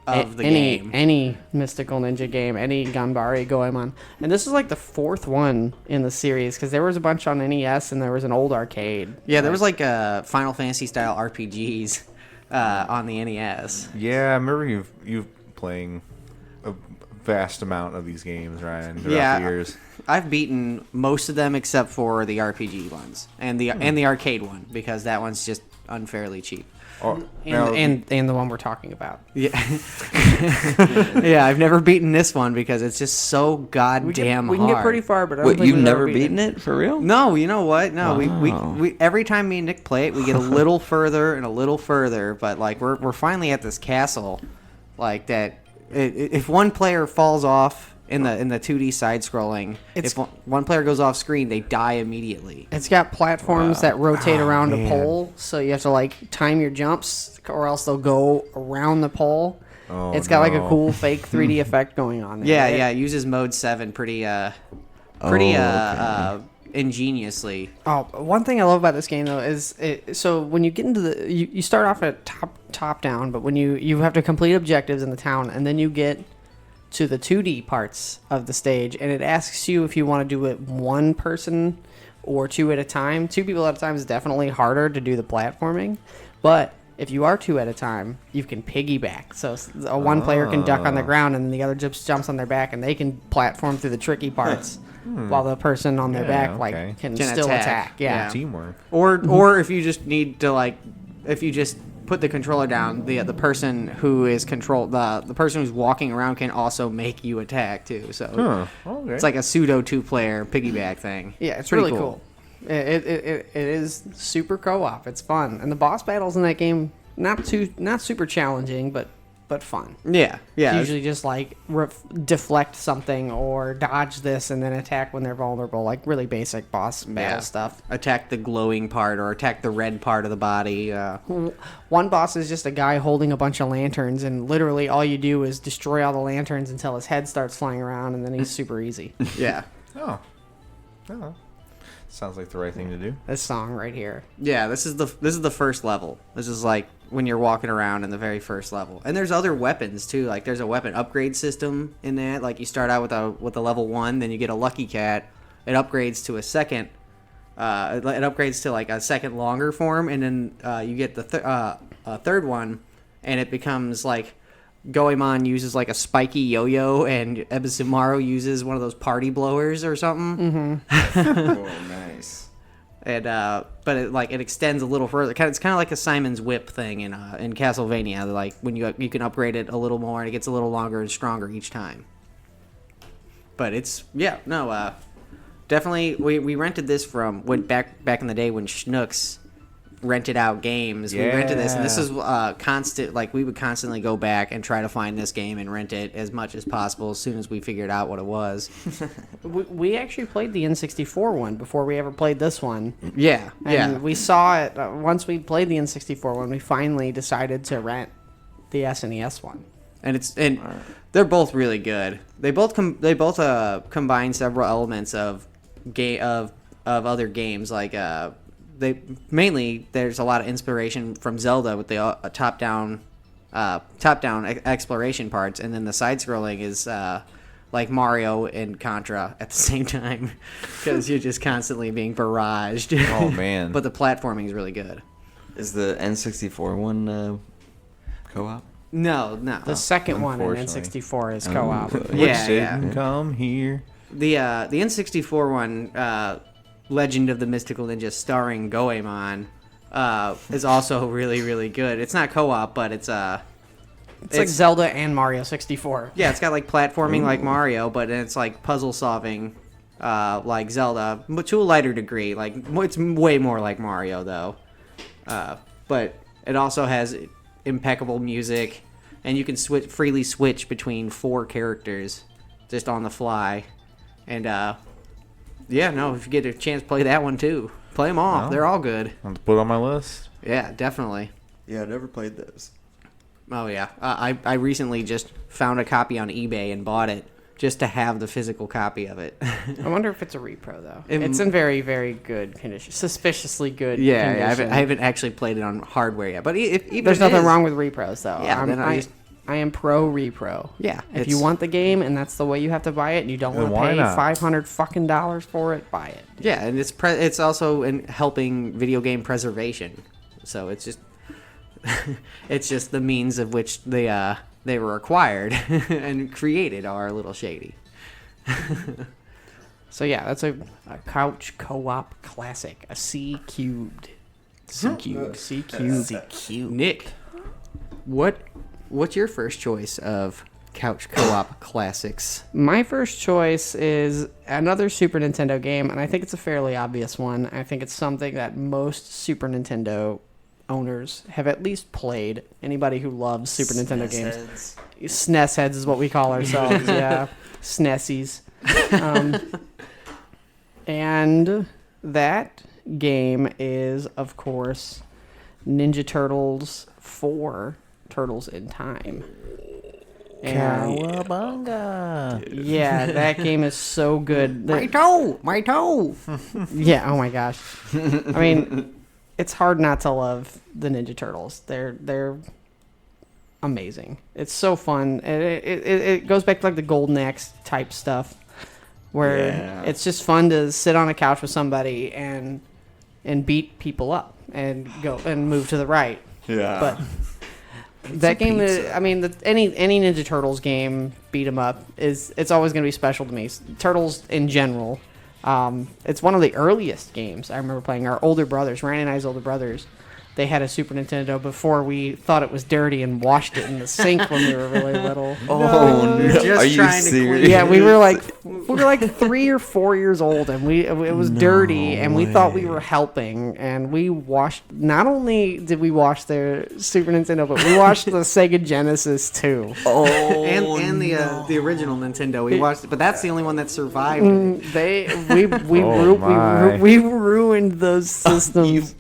the game. Any mystical ninja game, any Ganbare Goemon. And this is like the fourth one in the series because there was a bunch on NES and there was an old arcade. Yeah, there was like Final Fantasy style RPGs on the NES. Yeah, I remember you playing a vast amount of these games, Ryan, throughout Yeah. the years. I've beaten most of them except for the RPG ones and the arcade one because that one's just unfairly cheap. Oh, now- And the one we're talking about. Yeah, yeah. I've never beaten this one because it's just so goddamn We hard. can get pretty far, but I don't Wait, think you've we've never ever beaten it for real? No, you know what? No, Wow. we every time me and Nick play it, we get a little further and a little further. But like we're finally at this castle, like that. If one player falls off in the 2D side scrolling, if one player goes off screen, they die immediately. It's got platforms that rotate around a man. pole, so you have to like time your jumps, or else they'll go around the pole. Oh, It's got like a no. cool fake 3D effect going on there. Yeah, yeah. It uses mode 7 pretty ingeniously. Oh, one thing I love about this game though is so when you get into the you start off at top down, but when you have to complete objectives in the town, and then you get to the 2D parts of the stage, and it asks you if you want to do it one person or two at a time. Two people at a time is definitely harder to do the platforming, but if you are two at a time, you can piggyback. So one player can duck on the ground, and then the other just jumps on their back, and they can platform through the tricky parts, while the person on their Yeah, back like okay. can Can still attack. attack. Yeah. Teamwork. Or if you just need to if you just put the controller down, the person who is the person who's walking around can also make you attack too. So Okay. it's like a pseudo 2-player piggyback thing. Yeah, it's Pretty really cool. It is super co-op. It's fun, and the boss battles in that game not super challenging, but fun. Yeah, yeah. It's usually just like deflect something or dodge this and then attack when they're vulnerable, like really basic boss battle stuff. Attack the glowing part or attack the red part of the body. One boss is just a guy holding a bunch of lanterns, and literally all you do is destroy all the lanterns until his head starts flying around, and then he's super easy. Yeah. Oh. Sounds like the right thing to do. This song right here. Yeah, this is the first level. This is like when you're walking around in the very first level. And there's other weapons too. Like there's a weapon upgrade system in that. Like you start out with a level 1, then you get a lucky cat. It upgrades to a second. It upgrades to like a second longer form, and then you get the third one, and it becomes like Goemon uses like a spiky yo-yo, and Ebisumaru uses one of those party blowers or something. Oh, nice. And but it extends a little further. It's kind of like a Simon's Whip thing in Castlevania. Like when you can upgrade it a little more, and it gets a little longer and stronger each time. But it's definitely we rented this from back in the day when Schnooks rented out games. We rented this, and this is constant. Like we would constantly go back and try to find this game and rent it as much as possible as soon as we figured out what it was. We actually played the N64 one before we ever played this one. Yeah, And we saw it once we played the N64 one. We finally decided to rent the SNES one. and they're both really good. They both combine several elements of other games. Like there's a lot of inspiration from Zelda with the top-down exploration parts, and then the side-scrolling is like Mario and Contra at the same time, because you're just constantly being barraged. Oh man. But the platforming is really good. Is the N64 one co-op? No. The second one in Unfortunately. N64 is co-op. Which Yeah, didn't come here. The N64 one, Legend of the Mystical Ninja, starring Goemon, is also really, really good. It's not co-op, but it's like Zelda and Mario 64. Yeah, it's got like platforming like Mario, but it's like puzzle solving like Zelda, but to a lighter degree. Like it's way more like Mario though. But it also has impeccable music, and you can freely switch between 4 characters just on the fly. And yeah, no, if you get a chance, play that one too. Play them all. No. They're all good. I'll have to put it on my list. Yeah, definitely. Yeah, I never played those. Oh yeah, I recently just found a copy on eBay and bought it just to have the physical copy of it. I wonder if it's a repro though. It's in very, very good condition, suspiciously good. Yeah, condition. I haven't actually played it on hardware yet. But even There's nothing wrong with repros though. Yeah, I am pro repro. Yeah, if you want the game and that's the way you have to buy it, and you don't want to pay $500 fucking dollars for it, buy it. Yeah, and it's also in helping video game preservation. So it's just it's just the means of which they were acquired and created are a little shady. So yeah, that's a couch co-op classic, a C cubed. C cubed. C cubed. C cubed. Nick, what's your first choice of couch co-op classics? My first choice is another Super Nintendo game, and I think it's a fairly obvious one. I think it's something that most Super Nintendo owners have at least played. Anybody who loves Super Nintendo games. SNES heads is what we call ourselves, yeah. SNESies. And that game is, of course, Ninja Turtles 4, Turtles in Time. Cowabunga! Yeah, that game is so good. My toe! Yeah, oh my gosh. I mean, it's hard not to love the Ninja Turtles. They're amazing. It's so fun. It goes back to like the Golden Axe type stuff, where it's just fun to sit on a couch with somebody and beat people up and go and move to the right. Yeah. But that game, I mean, any Ninja Turtles game, beat 'em up, it's always going to be special to me. Turtles in general. It's one of the earliest games I remember playing. Our older brothers, Ryan and I's older brothers, they had a Super Nintendo before we thought it was dirty and washed it in the sink when we were really little. Oh no! Just Are you trying to serious? clean- Yeah, we were like 3 or 4 years old, and it was dirty, and we thought we were helping, and we washed. Not only did we wash their Super Nintendo, but we washed the Sega Genesis too. Oh, and the original Nintendo. We watched it, but that's the only one that survived. We ruined those systems.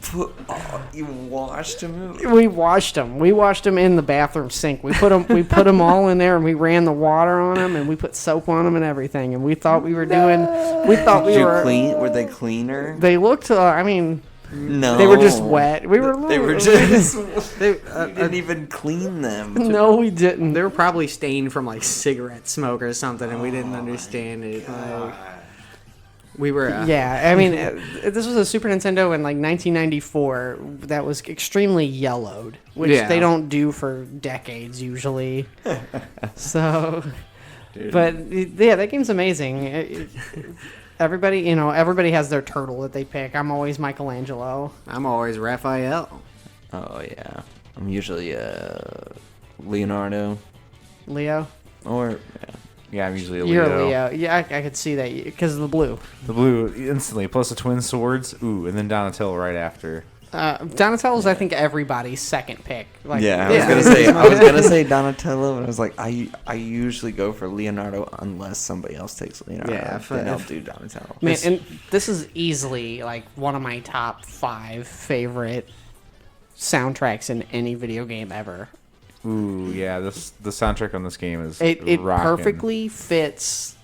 You washed them. We washed them. We washed them in the bathroom sink. We put them all in there, and we ran the water on them, and we put soap on them and everything. And we thought we were doing. We thought we were clean. Were they cleaner? They looked. I mean, No. they were just wet. We were. They were just. They, You didn't even clean them. No, we didn't. they were probably stained from like cigarette smoke or something, and we didn't understand it. Like, we were. Yeah, I mean, this was a Super Nintendo in like 1994 that was extremely yellowed, which they don't do for decades usually. So, but yeah, that game's amazing. Everybody has their turtle that they pick. I'm always Michelangelo. I'm always Raphael. Oh yeah, I'm usually Leonardo Leo? or Yeah, I'm usually a You're Leo. a Leo. Yeah, I could see that because of the blue. The blue instantly, plus the twin swords. Ooh, and then Donatello right after. Donatello's, I think, everybody's second pick. Like, yeah. I was gonna say Donatello, and I was like, I usually go for Leonardo unless somebody else takes Leonardo. Yeah, then I'll do Donatello. Man, and this is easily like one of my top 5 favorite soundtracks in any video game ever. Ooh, yeah. The soundtrack on this game is It rockin'. perfectly fits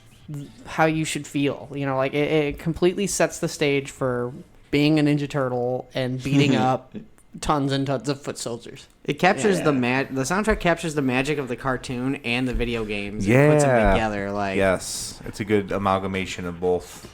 how you should feel. Like it completely sets the stage for being a Ninja Turtle and beating up tons and tons of foot soldiers. It captures the soundtrack captures the magic of the cartoon and the video games. Yeah. And puts them together. Like Yes, it's a good amalgamation of both.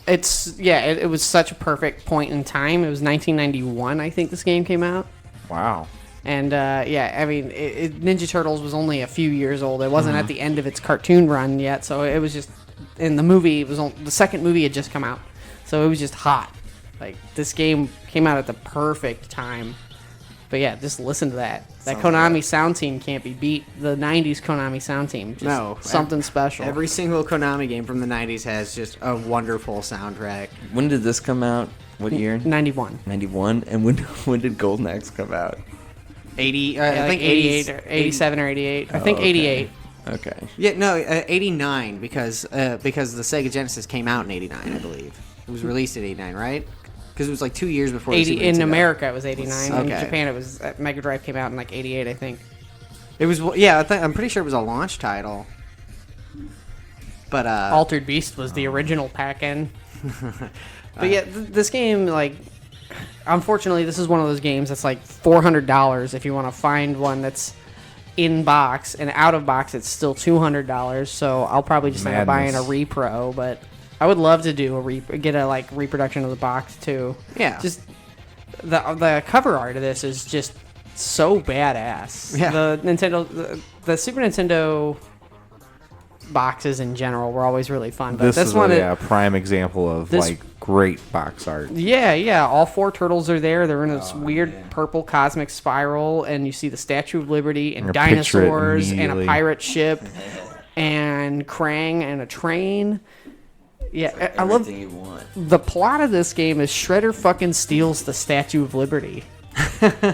It was such a perfect point in time. It was 1991, I think this game came out. Wow. And I mean, Ninja Turtles was only a few years old. It wasn't at the end of its cartoon run yet, so it was just in the movie. The second movie had just come out, so it was just hot. Like this game came out at the perfect time. But yeah, just listen to that. That Sounds Konami great. sound team can't be beat. The 90s Konami sound team. Just No, something special. Every single Konami game from the 90s has just a wonderful soundtrack. When did this come out? What year? 91. 91. And when did Golden Axe come out? 80, I I think 88 80s or 87 or 88. I think okay. 88. Okay. Yeah, no, 89 because the Sega Genesis came out in 89, I believe. It was released in 89, right? Because it was like 2 years before the 80 Super in Nintendo. America it was 89. In Okay. Japan it was Mega Drive came out in like 88, I think. It was, yeah, I'm pretty sure it was a launch title. But Altered Beast was the original pack-in. But yeah, this game, like, unfortunately, this is one of those games that's like $400 if you want to find one that's in box, and out of box it's still $200. So I'll probably just end up buying a Madness. repro, but I would love to do get a like reproduction of the box too. Yeah. Just the cover art of this is just so badass. Yeah. The Super Nintendo boxes in general were always really fun, but This this is one a prime example of this- like great box art. yeah, all 4 turtles are there. They're in this weird purple cosmic spiral, and you see the Statue of Liberty and I picture it dinosaurs and a immediately. pirate ship and Krang and a train. Yeah, I love Everything you want. the plot of this game is Shredder fucking steals the Statue of Liberty.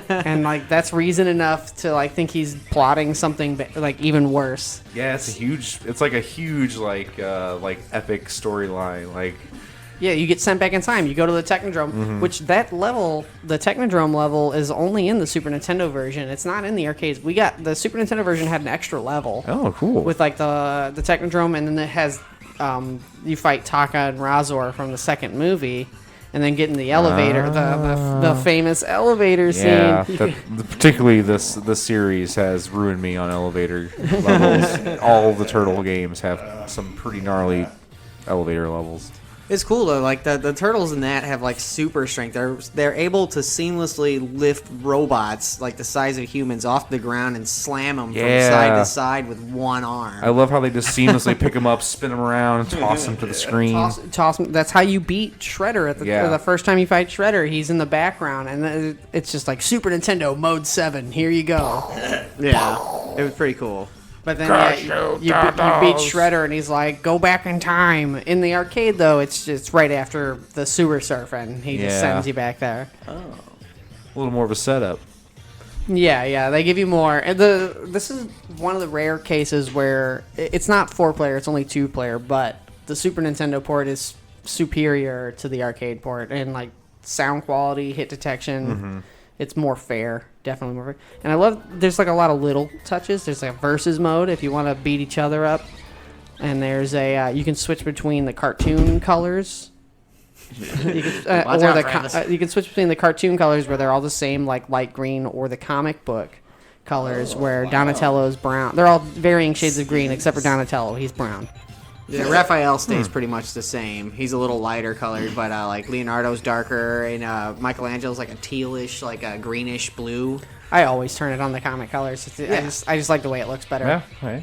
And like that's reason enough to like think he's plotting something like even worse. Yeah, it's like a huge like epic storyline. Like Yeah, you get sent back in time. You go to the Technodrome, which that level, the Technodrome level, is only in the Super Nintendo version. It's not in the arcades. We got the Super Nintendo version had an extra level oh cool. with like the Technodrome, and then it has you fight Taka and Razor from the second movie, and then get in the elevator, the famous elevator scene. Yeah, particularly this series has ruined me on elevator levels. All the Turtle games have some pretty gnarly elevator levels. it's cool though. Like the turtles in that have like super strength. They're able to seamlessly lift robots like the size of humans off the ground and slam them from Yeah. side to side with one arm. I love how they just seamlessly pick them up, spin them around, and toss them to the screen. Toss. That's how you beat Shredder at Yeah. the first time you fight Shredder. He's in the background, and then it's just like Super Nintendo Mode 7. Here you go. Yeah, it was pretty cool. But then you beat Shredder, and he's like, "Go back in time." In the arcade, though, it's just right after the sewer surfing. He just Yeah. sends you back there. A little more of a setup. Yeah, they give you more. And this is one of the rare cases where it's not 4-player; it's only 2-player. But the Super Nintendo port is superior to the arcade port, and like sound quality, hit detection. It's more fair, definitely more fair. And I love there's like a lot of little touches. There's like a versus mode if you want to beat each other up, and there's a you can switch between the cartoon colors. You can, Watch or out, the Travis. you can switch between the cartoon colors where they're all the same, like light green, or the comic book colors where Donatello's brown. They're all varying shades of green except for Donatello. He's brown. Yeah, Raphael stays pretty much the same. He's a little lighter colored, but like Leonardo's darker, and Michelangelo's like a tealish, like a greenish blue. I always turn it on the comic colors. I just like the way it looks better. Yeah. Right.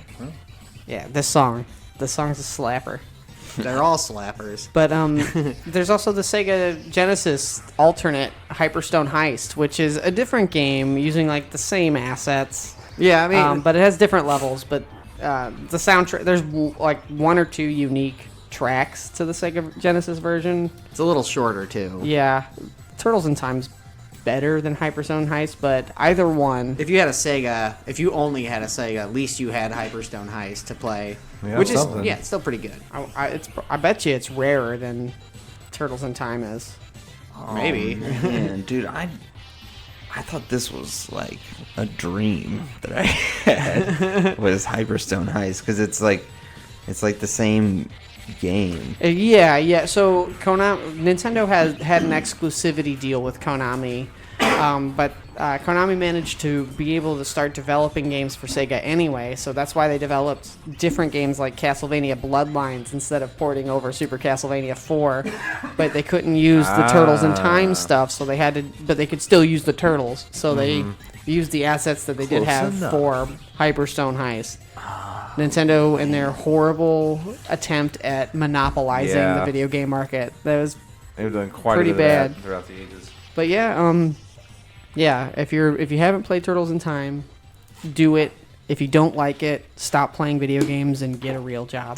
Yeah, this song's a slapper. They're all slappers. But there's also the Sega Genesis alternate Hyperstone Heist, which is a different game using like the same assets. Yeah, I mean, But it has different levels. But the soundtrack, there's like 1 or 2 unique tracks to the Sega Genesis version. it's a little shorter too. Yeah, Turtles in Time's better than Hyperstone Heist, but either one. If you had a Sega, if you only had a Sega, at least you had Hyperstone Heist to play, Yeah, which is something. it's still pretty good. I bet you it's rarer than Turtles in Time is. Maybe. Man, dude, I thought this was like a dream that I had was Hyperstone Heist because it's like the same game. Yeah. So Nintendo had an exclusivity deal with Konami, but Konami managed to be able to start developing games for Sega anyway. So that's why they developed different games like Castlevania Bloodlines instead of porting over Super Castlevania 4. But they couldn't use the Turtles in Time stuff, so they had to. But they could still use the Turtles, so they used the assets that they did Close have enough. for Hyperstone Heist. Nintendo and their horrible attempt at monopolizing Yeah. the video game market. That was They've done quite Pretty a bit of bad. that throughout the ages. But yeah, if you haven't played Turtles in Time, do it. If you don't like it, stop playing video games and get a real job.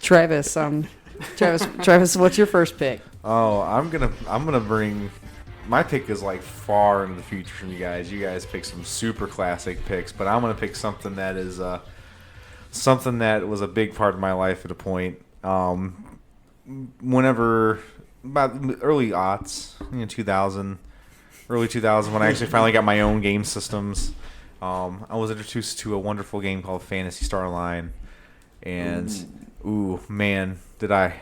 Travis, what's your first pick? Oh, I'm gonna bring. My pick is like far into the future from you guys. You guys pick some super classic picks, but I'm gonna pick something that is something that was a big part of my life at a point. Whenever about early aughts, 2000, early 2000, when I actually finally got my own game systems. I was introduced to a wonderful game called Phantasy Star Online, and ooh man, did I.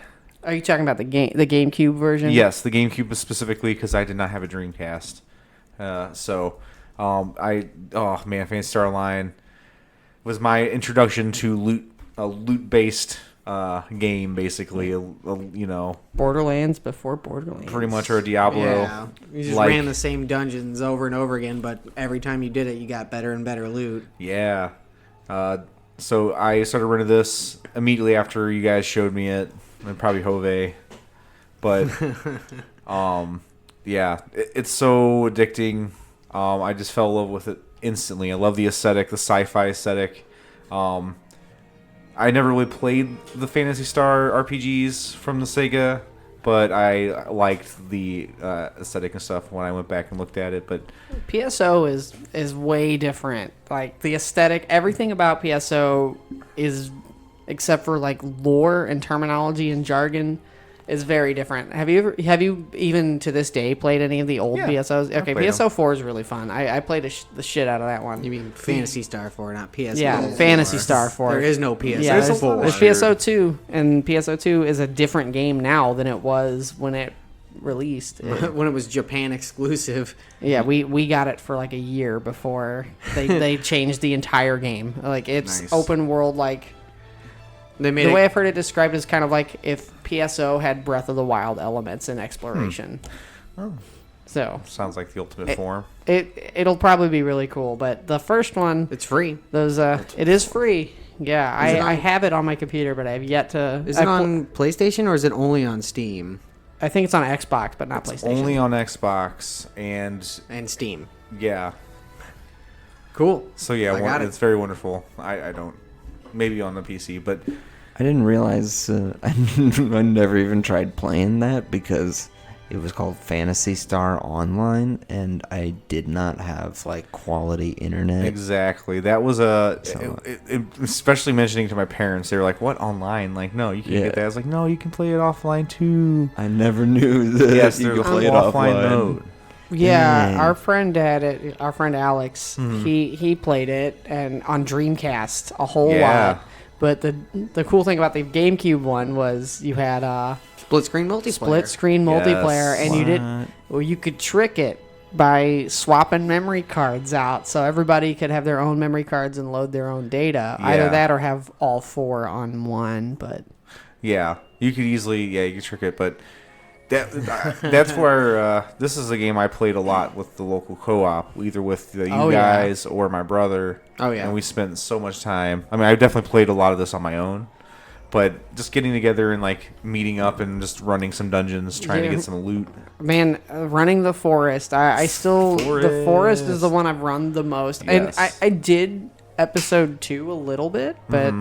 Are you talking about the GameCube version? Yes, the GameCube specifically because I did not have a Dreamcast. Phantasy Star Online was my introduction to a loot-based game, basically. Borderlands before Borderlands. Pretty much, or a Diablo. Yeah, you just ran the same dungeons over and over again, but every time you did it, you got better and better loot. Yeah. So I started running this immediately after you guys showed me it. And probably Hove, but yeah, it's so addicting. I just fell in love with it instantly. I love the aesthetic, the sci-fi aesthetic. I never really played the Phantasy Star RPGs from the Sega, but I liked the aesthetic and stuff when I went back and looked at it. But PSO is way different. Like the aesthetic, everything about PSO is, except for like lore and terminology and jargon, is very different. Have you even to this day played any of the old PSOs? Okay, PSO 4 is really fun. I played the shit out of that one. You mean Phantasy Star 4, not PSO? Yeah, Phantasy Star 4. There is no PSO. Yeah, there's 4. There's PSO 2, and PSO 2 is a different game now than it was when it released. When it was Japan exclusive. Yeah, we got it for like a year before they changed the entire game. Like it's Nice. open world like. They made The way I've heard it described is kind of like if PSO had Breath of the Wild elements in exploration. Oh. So sounds like the ultimate form. it'll probably be really cool. But the first one, it's free. it is free. Yeah, I on- have it on my computer, but I have yet to. Is it on PlayStation or is it only on Steam I think it's on Xbox, but not PlayStation. Only on Xbox and Steam? yeah. Cool. So yeah, I got it. it's very wonderful. I don't maybe on the PC, but I didn't realize I never even tried playing that because it was called Phantasy Star Online, and I did not have like quality internet. exactly that was especially mentioning to my parents. They were like, "What, online? Like, no, you can't get that." I was like, "No, you can play it offline too." I never knew that Yes, you there's could a play it offline offline. mode. Yeah, Dang. our friend had it. Our friend Alex, Mm-hmm. he played it and on Dreamcast a whole Yeah. lot. But the cool thing about the GameCube one was you had Split screen multiplayer. split screen multiplayer, Yes. and you could trick it by swapping memory cards out, so everybody could have their own memory cards and load their own data. Either Yeah. that or have all 4 on one. But Yeah, you could easily you could trick it, but that's where this is a game I played a lot with the local co-op, either with you Oh, yeah. guys or my brother. Oh, yeah. And we spent so much time. I mean, I definitely played a lot of this on my own, but just getting together and like meeting up and just running some dungeons, trying to Yeah. get some loot. man, running the forest, I still the forest is the one I've run the most, Yes. and I did episode 2 a little bit, but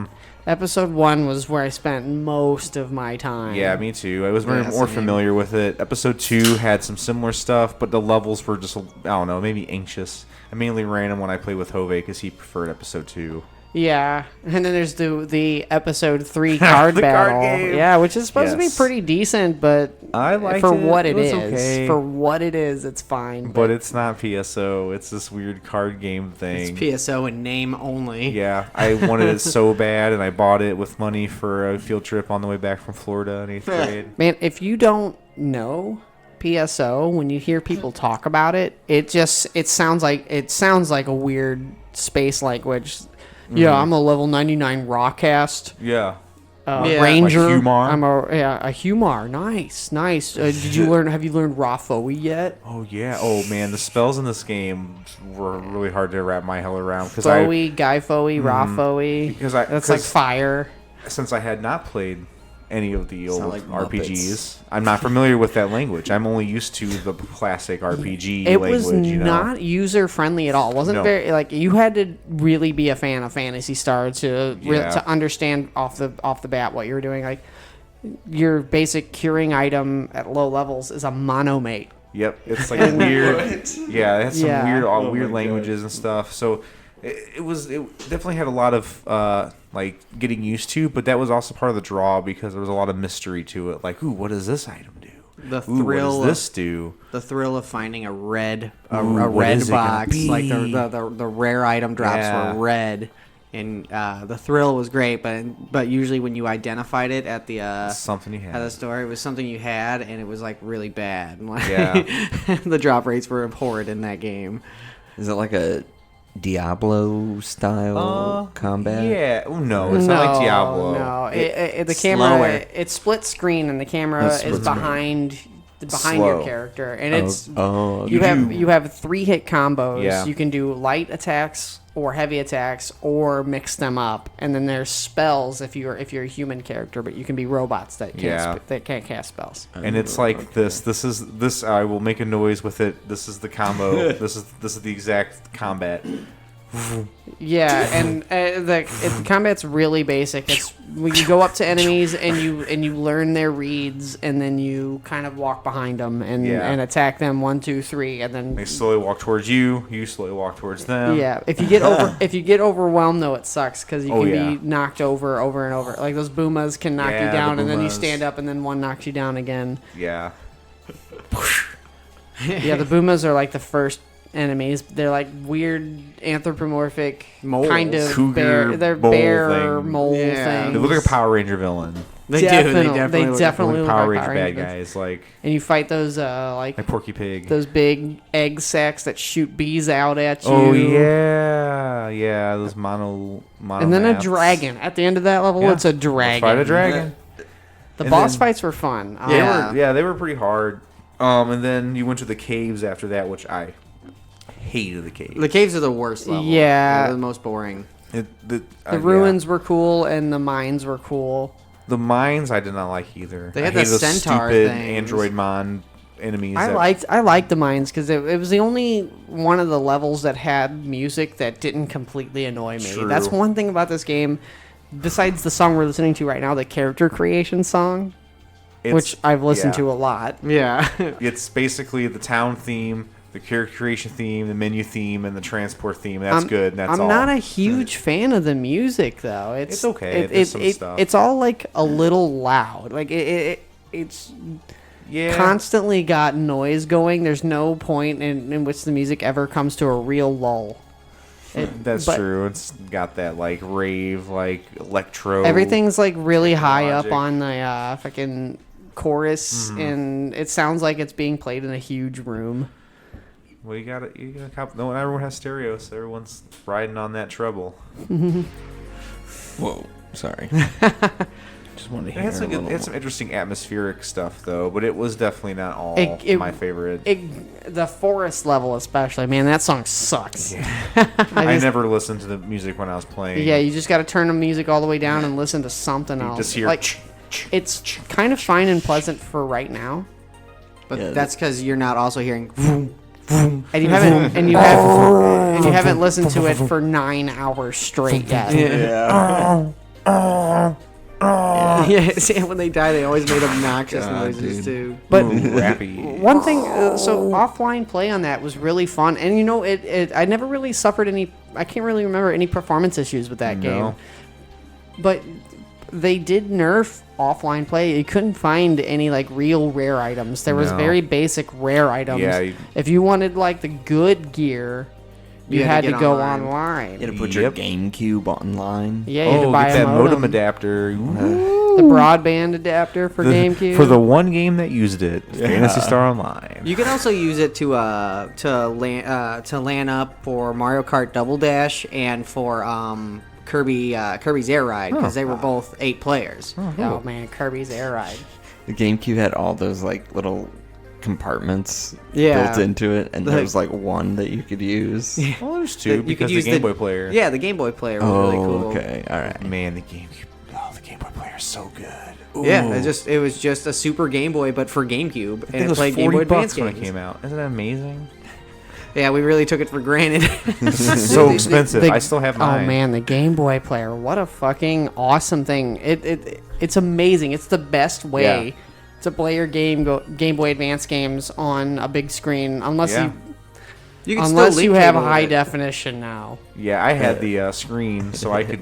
episode 1 was where I spent most of my time. Yeah, me too. I was Yeah, more same. familiar with it. Episode 2 had some similar stuff, but the levels were just, I don't know, maybe anxious. I mainly ran him when I played with Hove because he preferred episode 2. Yeah, and then there's the episode 3 card The card battle. game. Yeah, which is supposed to be Yes. pretty decent, but I liked for it. what It it was is, okay. for what it is, it's fine. But it's not PSO. It's this weird card game thing. It's PSO in name only. Yeah, I wanted it so bad, and I bought it with money for a field trip on the way back from Florida in 8th grade. Man, if you don't know PSO, when you hear people talk about it, it sounds like a weird space language. Yeah, I'm a level 99 Rawcast Yeah. Yeah, Ranger. like Humar. I'm a Humar. Nice. Have you learned Rafoe yet? Oh, yeah. Oh, man, the spells in this game were really hard to wrap my hell around. Foe, Guy Foe, Rafoe. Because I- That's like 'cause- fire. Since I had not played any of the Sound old like RPGs. Muppets. I'm not familiar with that language. I'm only used to the classic RPG It language. was you know? not user friendly at all. It wasn't No. very like you had to really be a fan of Phantasy Star to Yeah. to understand off the bat what you were doing. Like your basic curing item at low levels is a monomate. Yep, it's like a weird. Yeah, it had some Yeah. weird, Oh weird my languages and stuff. So it definitely had a lot of like getting used to, but that was also part of the draw because there was a lot of mystery to it. Like, ooh, what does this item do? The Ooh, what thrill does this do? The thrill of finding a red Ooh, a what red is it gonna box, like be? the rare item drops Yeah. were red, and the thrill was great. But usually when you identified it at the It's something you at the had. store, it was something you had, and it was like really bad. Like, Yeah. the drop rates were abhorrent in that game. Is it like a Diablo style combat? Yeah. Oh, no, it's not like Diablo. No, the slower. camera it's split screen and the camera It's is split behind Slow. your character, and it's okay. you have 3-hit combos. Yeah. You can do light attacks or heavy attacks or mix them up, and then there's spells if you're a human character, but you can be robots that can't cast spells. And it's like this. This is this. I will make a noise with it. This is the combo. this is the exact combat. Yeah, and the combat's really basic. It's when you go up to enemies and you learn their reads, and then you kind of walk behind them and attack them 1, 2, 3, and then They slowly walk towards you. You slowly walk towards them. yeah. If you get overwhelmed though, it sucks because you can be knocked over and over. Like those boomas can knock you Yeah, down, the and then you boomas. stand up, and then one knocks you down again. Yeah. Yeah, the boomas are like the first enemies. They're like weird anthropomorphic Moles. kind of Cougar bear. They're mole bear thing. mole Yeah. things. They look like a Power Ranger villain. They Definitely look- definitely Like look Power like Ranger Power bad Rangers. guys, like And you fight those like Porky Pig. those big egg sacs that shoot bees out at you. Oh yeah, those mono. And then a dragon. At the end of that level, Yeah. it's a dragon. Fight a dragon. The And boss then- fights were fun. They were pretty hard. And then you went to the caves after that, which I hated the caves. The caves are the worst level. Yeah. They're the most boring. The ruins were cool and the mines were cool. The mines I did not like either. They had I hated the those centaur stupid things. android mon enemies. I liked the mines because it was the only one of the levels that had music that didn't completely annoy me. True. That's one thing about this game. Besides the song we're listening to right now, the character creation song, which I've listened to a lot. Yeah. It's basically the town theme, the character creation theme, the menu theme, and the transport theme. That's good. And that's I'm all. not a huge fan of the music though. It's okay. There's some stuff. It's all like a little loud. Like it's constantly got noise going. There's no point in which the music ever comes to a real lull. That's but true. It's got that like rave, like electro. Everything's like really high logic. up on the fucking chorus, and it sounds like it's being played in a huge room. Well, you got to no, everyone has stereo, so everyone's riding on that treble. Whoa, sorry. Just wanted to It hear had a some, little some interesting atmospheric stuff though, but it was definitely not all my favorite. The forest level, especially, man, that song sucks. I never listened to the music when I was playing. Yeah, you just got to turn the music all the way down and listen to something else. just hear like, it's kind of fine and pleasant for right now, But Yeah, that's because you're not also hearing vroom, vroom. and you haven't listened to it for 9 hours straight yet. Yeah, see, when they die, they always made obnoxious God, noises dude. too. But rappy. one thing, so offline play on that was really fun, and you know, I never really suffered any. I can't really remember any performance issues with that game. But they did nerf offline play. You couldn't find any like real rare items. There was No. very basic rare items. Yeah, if you wanted like the good gear, you had to get go online. online. You had to put your GameCube online. Yeah, you had to Oh, buy get a that modem adapter. the broadband adapter for GameCube. For the one game that used it, Phantasy Star Online. You can also use it to LAN up for Mario Kart Double Dash and for Kirby's Air Ride because they were both 8 players. Oh man, Kirby's Air Ride. The GameCube had all those like little compartments Yeah. built into it, and there was like one that you could use. Well, there's You two could because the use Game Boy player. Yeah, the Game Boy player was Oh, really cool. okay, all right. Man, the GameCube. Oh, the Game Boy player they're so good. Yeah, Ooh. it was just a Super Game Boy, but for GameCube, I think and it it was played Game Boy Advance when games. it came out. Isn't that amazing? Yeah, we really took it for granted. So expensive. The- I still have mine. Oh man, the Game Boy player! What a fucking awesome thing! It's amazing. It's the best way to play your Game Boy Advance games on a big screen, unless Yeah. You unless you have cable high it. definition now. Yeah, I had the screen, so I could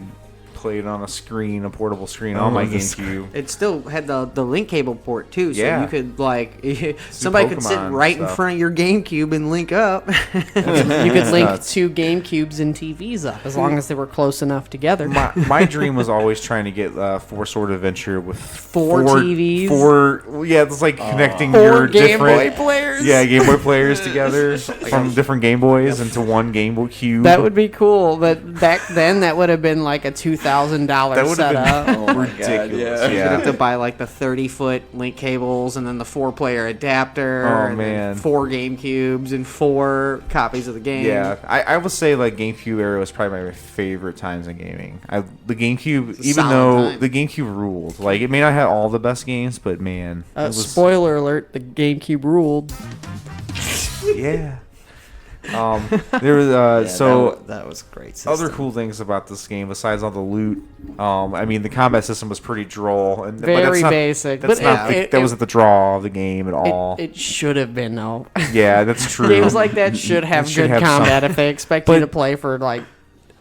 play it on a screen, a portable screen on my the GameCube. It still had the link cable port too, so Yeah. you could somebody could sit Pokemon right in stuff. front of your GameCube and link up. You could link nuts. 2 GameCubes and TVs up as long as they were close enough together. My dream was always trying to get 4-Sword Adventure with Four TVs? It's like connecting 4 your Game Boy different players. Yeah, Game Boy players together from different Game Boys into one Game Boy Cube. That would be cool, but back then that would have been like a $2,000 That would have setup. been ridiculous. You'd have Yeah. to buy like the 30-foot link cables and then the 4-player adapter. Oh, and then man. 4 GameCubes and 4 copies of the game. Yeah, I would say like GameCube era was probably my favorite times in gaming. The GameCube, It's a even solid though time. the GameCube ruled, like it may not have all the best games, but man, it was Spoiler alert: the GameCube ruled. yeah. There was so that was a great system. other cool things about this game besides all the loot. I mean, the combat system was pretty droll and but Very that's not, basic, That's but not that wasn't the draw of the game at all. It should have been though. Yeah, that's true. Games like that should have should good have combat some- if they expect But- you to play for like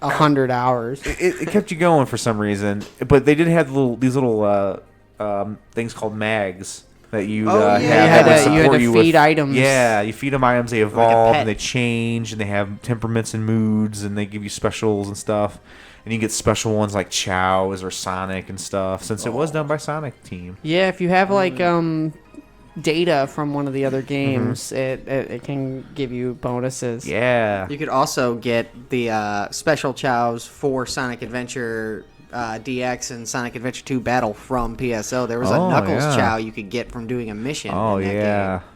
100 hours. it kept you going for some reason. But they did have these little things called mags that you Oh, yeah. have You that had would to- support you had to you feed with, items. Yeah, you feed them items. They evolve pet. and they change and they have temperaments and moods and they give you specials and stuff. And you get special ones like Chow's or Sonic and stuff. Since it was done by Sonic Team. Yeah, if you have like data from one of the other games, it can give you bonuses. Yeah. You could also get the special chows for Sonic Adventure DX and Sonic Adventure 2 Battle from PSO. There was a Oh, Knuckles yeah. chow you could get from doing a mission. Oh in that yeah. game.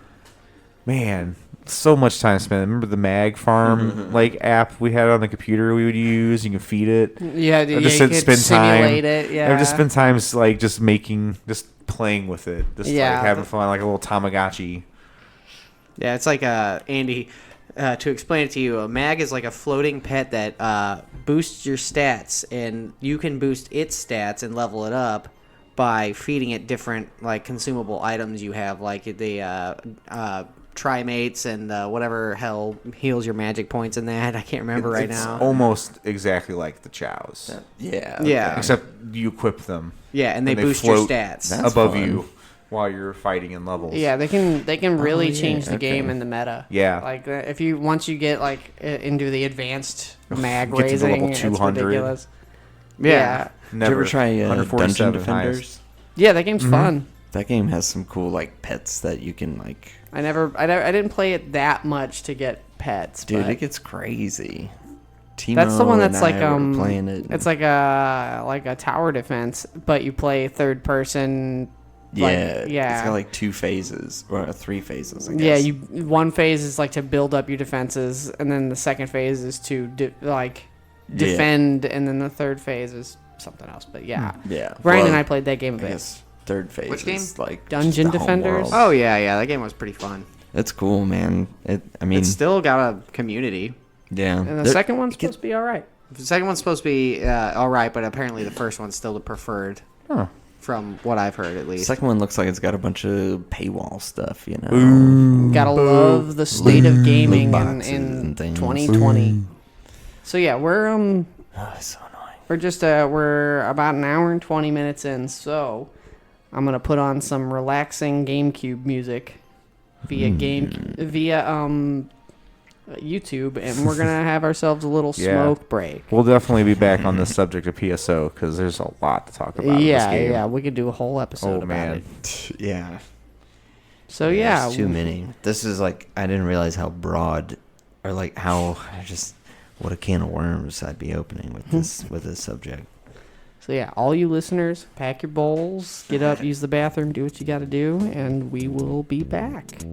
Man, so much time spent. Remember the Mag Farm like app we had on the computer we would use? You can feed it. Yeah, Or you just could spend time. simulate it. Yeah, Or just spend times like just playing with it, just Yeah. like having fun, like a little Tamagotchi. Yeah, it's like Andy. To explain it to you, a mag is like a floating pet that boosts your stats, and you can boost its stats and level it up by feeding it different like consumable items you have, like the Trimates and whatever hell heals your magic points in that. I can't remember right It's now. almost exactly like the Chows, Yeah. Yeah. except you equip them Yeah, and they they boost your float. stats. That's above fun. you while you're fighting in levels. Yeah, they can really yeah, change the okay. game in the meta. Yeah. Like if you once you get like into the advanced mag Get to the raising, level it's 200. ridiculous. Yeah. Did you ever try Dungeon 147 Defenders? highest. Yeah, that game's fun. That game has some cool like pets that you can like. I didn't play it that much to get pets. Dude, but it gets crazy. Timo that's the one that's and like I were playing it. it's like a tower defense, but you play third person. Like, yeah, yeah. It's got like 2 phases or 3 phases. I guess. Yeah, one phase is like to build up your defenses, and then the second phase is to defend, and then the third phase is something else. But yeah, Yeah. Ryan and well, I played that game a I bit. guess third phase Which game? is like Dungeon just the home Defenders? world. Oh yeah, that game was pretty fun. It's cool, man. I mean, It's still got a community. yeah. And the There- second one's supposed to be all right. The second one's supposed to be all right, but apparently the first one's still the preferred, Huh. from what I've heard at The least. second one looks like it's got a bunch of paywall stuff, you know. Gotta love the state of gaming boxes in and things. 2020. So yeah, we're Oh, it's so annoying. We're just we're about an hour and 20 minutes in, so I'm gonna put on some relaxing GameCube music via YouTube, and we're gonna have ourselves a little Yeah. smoke break. We'll definitely be back on the subject of PSO because there's a lot to talk about. in this game. Yeah, we could do a whole episode Oh about man. it. Yeah. So yeah, There's too many. This is like I didn't realize how broad, or like how what a can of worms I'd be opening with this subject. So yeah, all you listeners, pack your bowls, get up, use the bathroom, do what you got to do, and we will be back.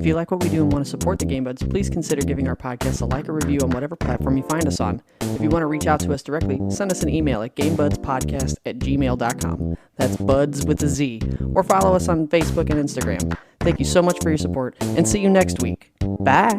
If you like what we do and want to support the Game Budz, please consider giving our podcast a like or review on whatever platform you find us on. If you want to reach out to us directly, send us an email at gamebudzpodcast@gmail.com. That's buds with a Z. Or follow us on Facebook and Instagram. Thank you so much for your support, and see you next week. Bye!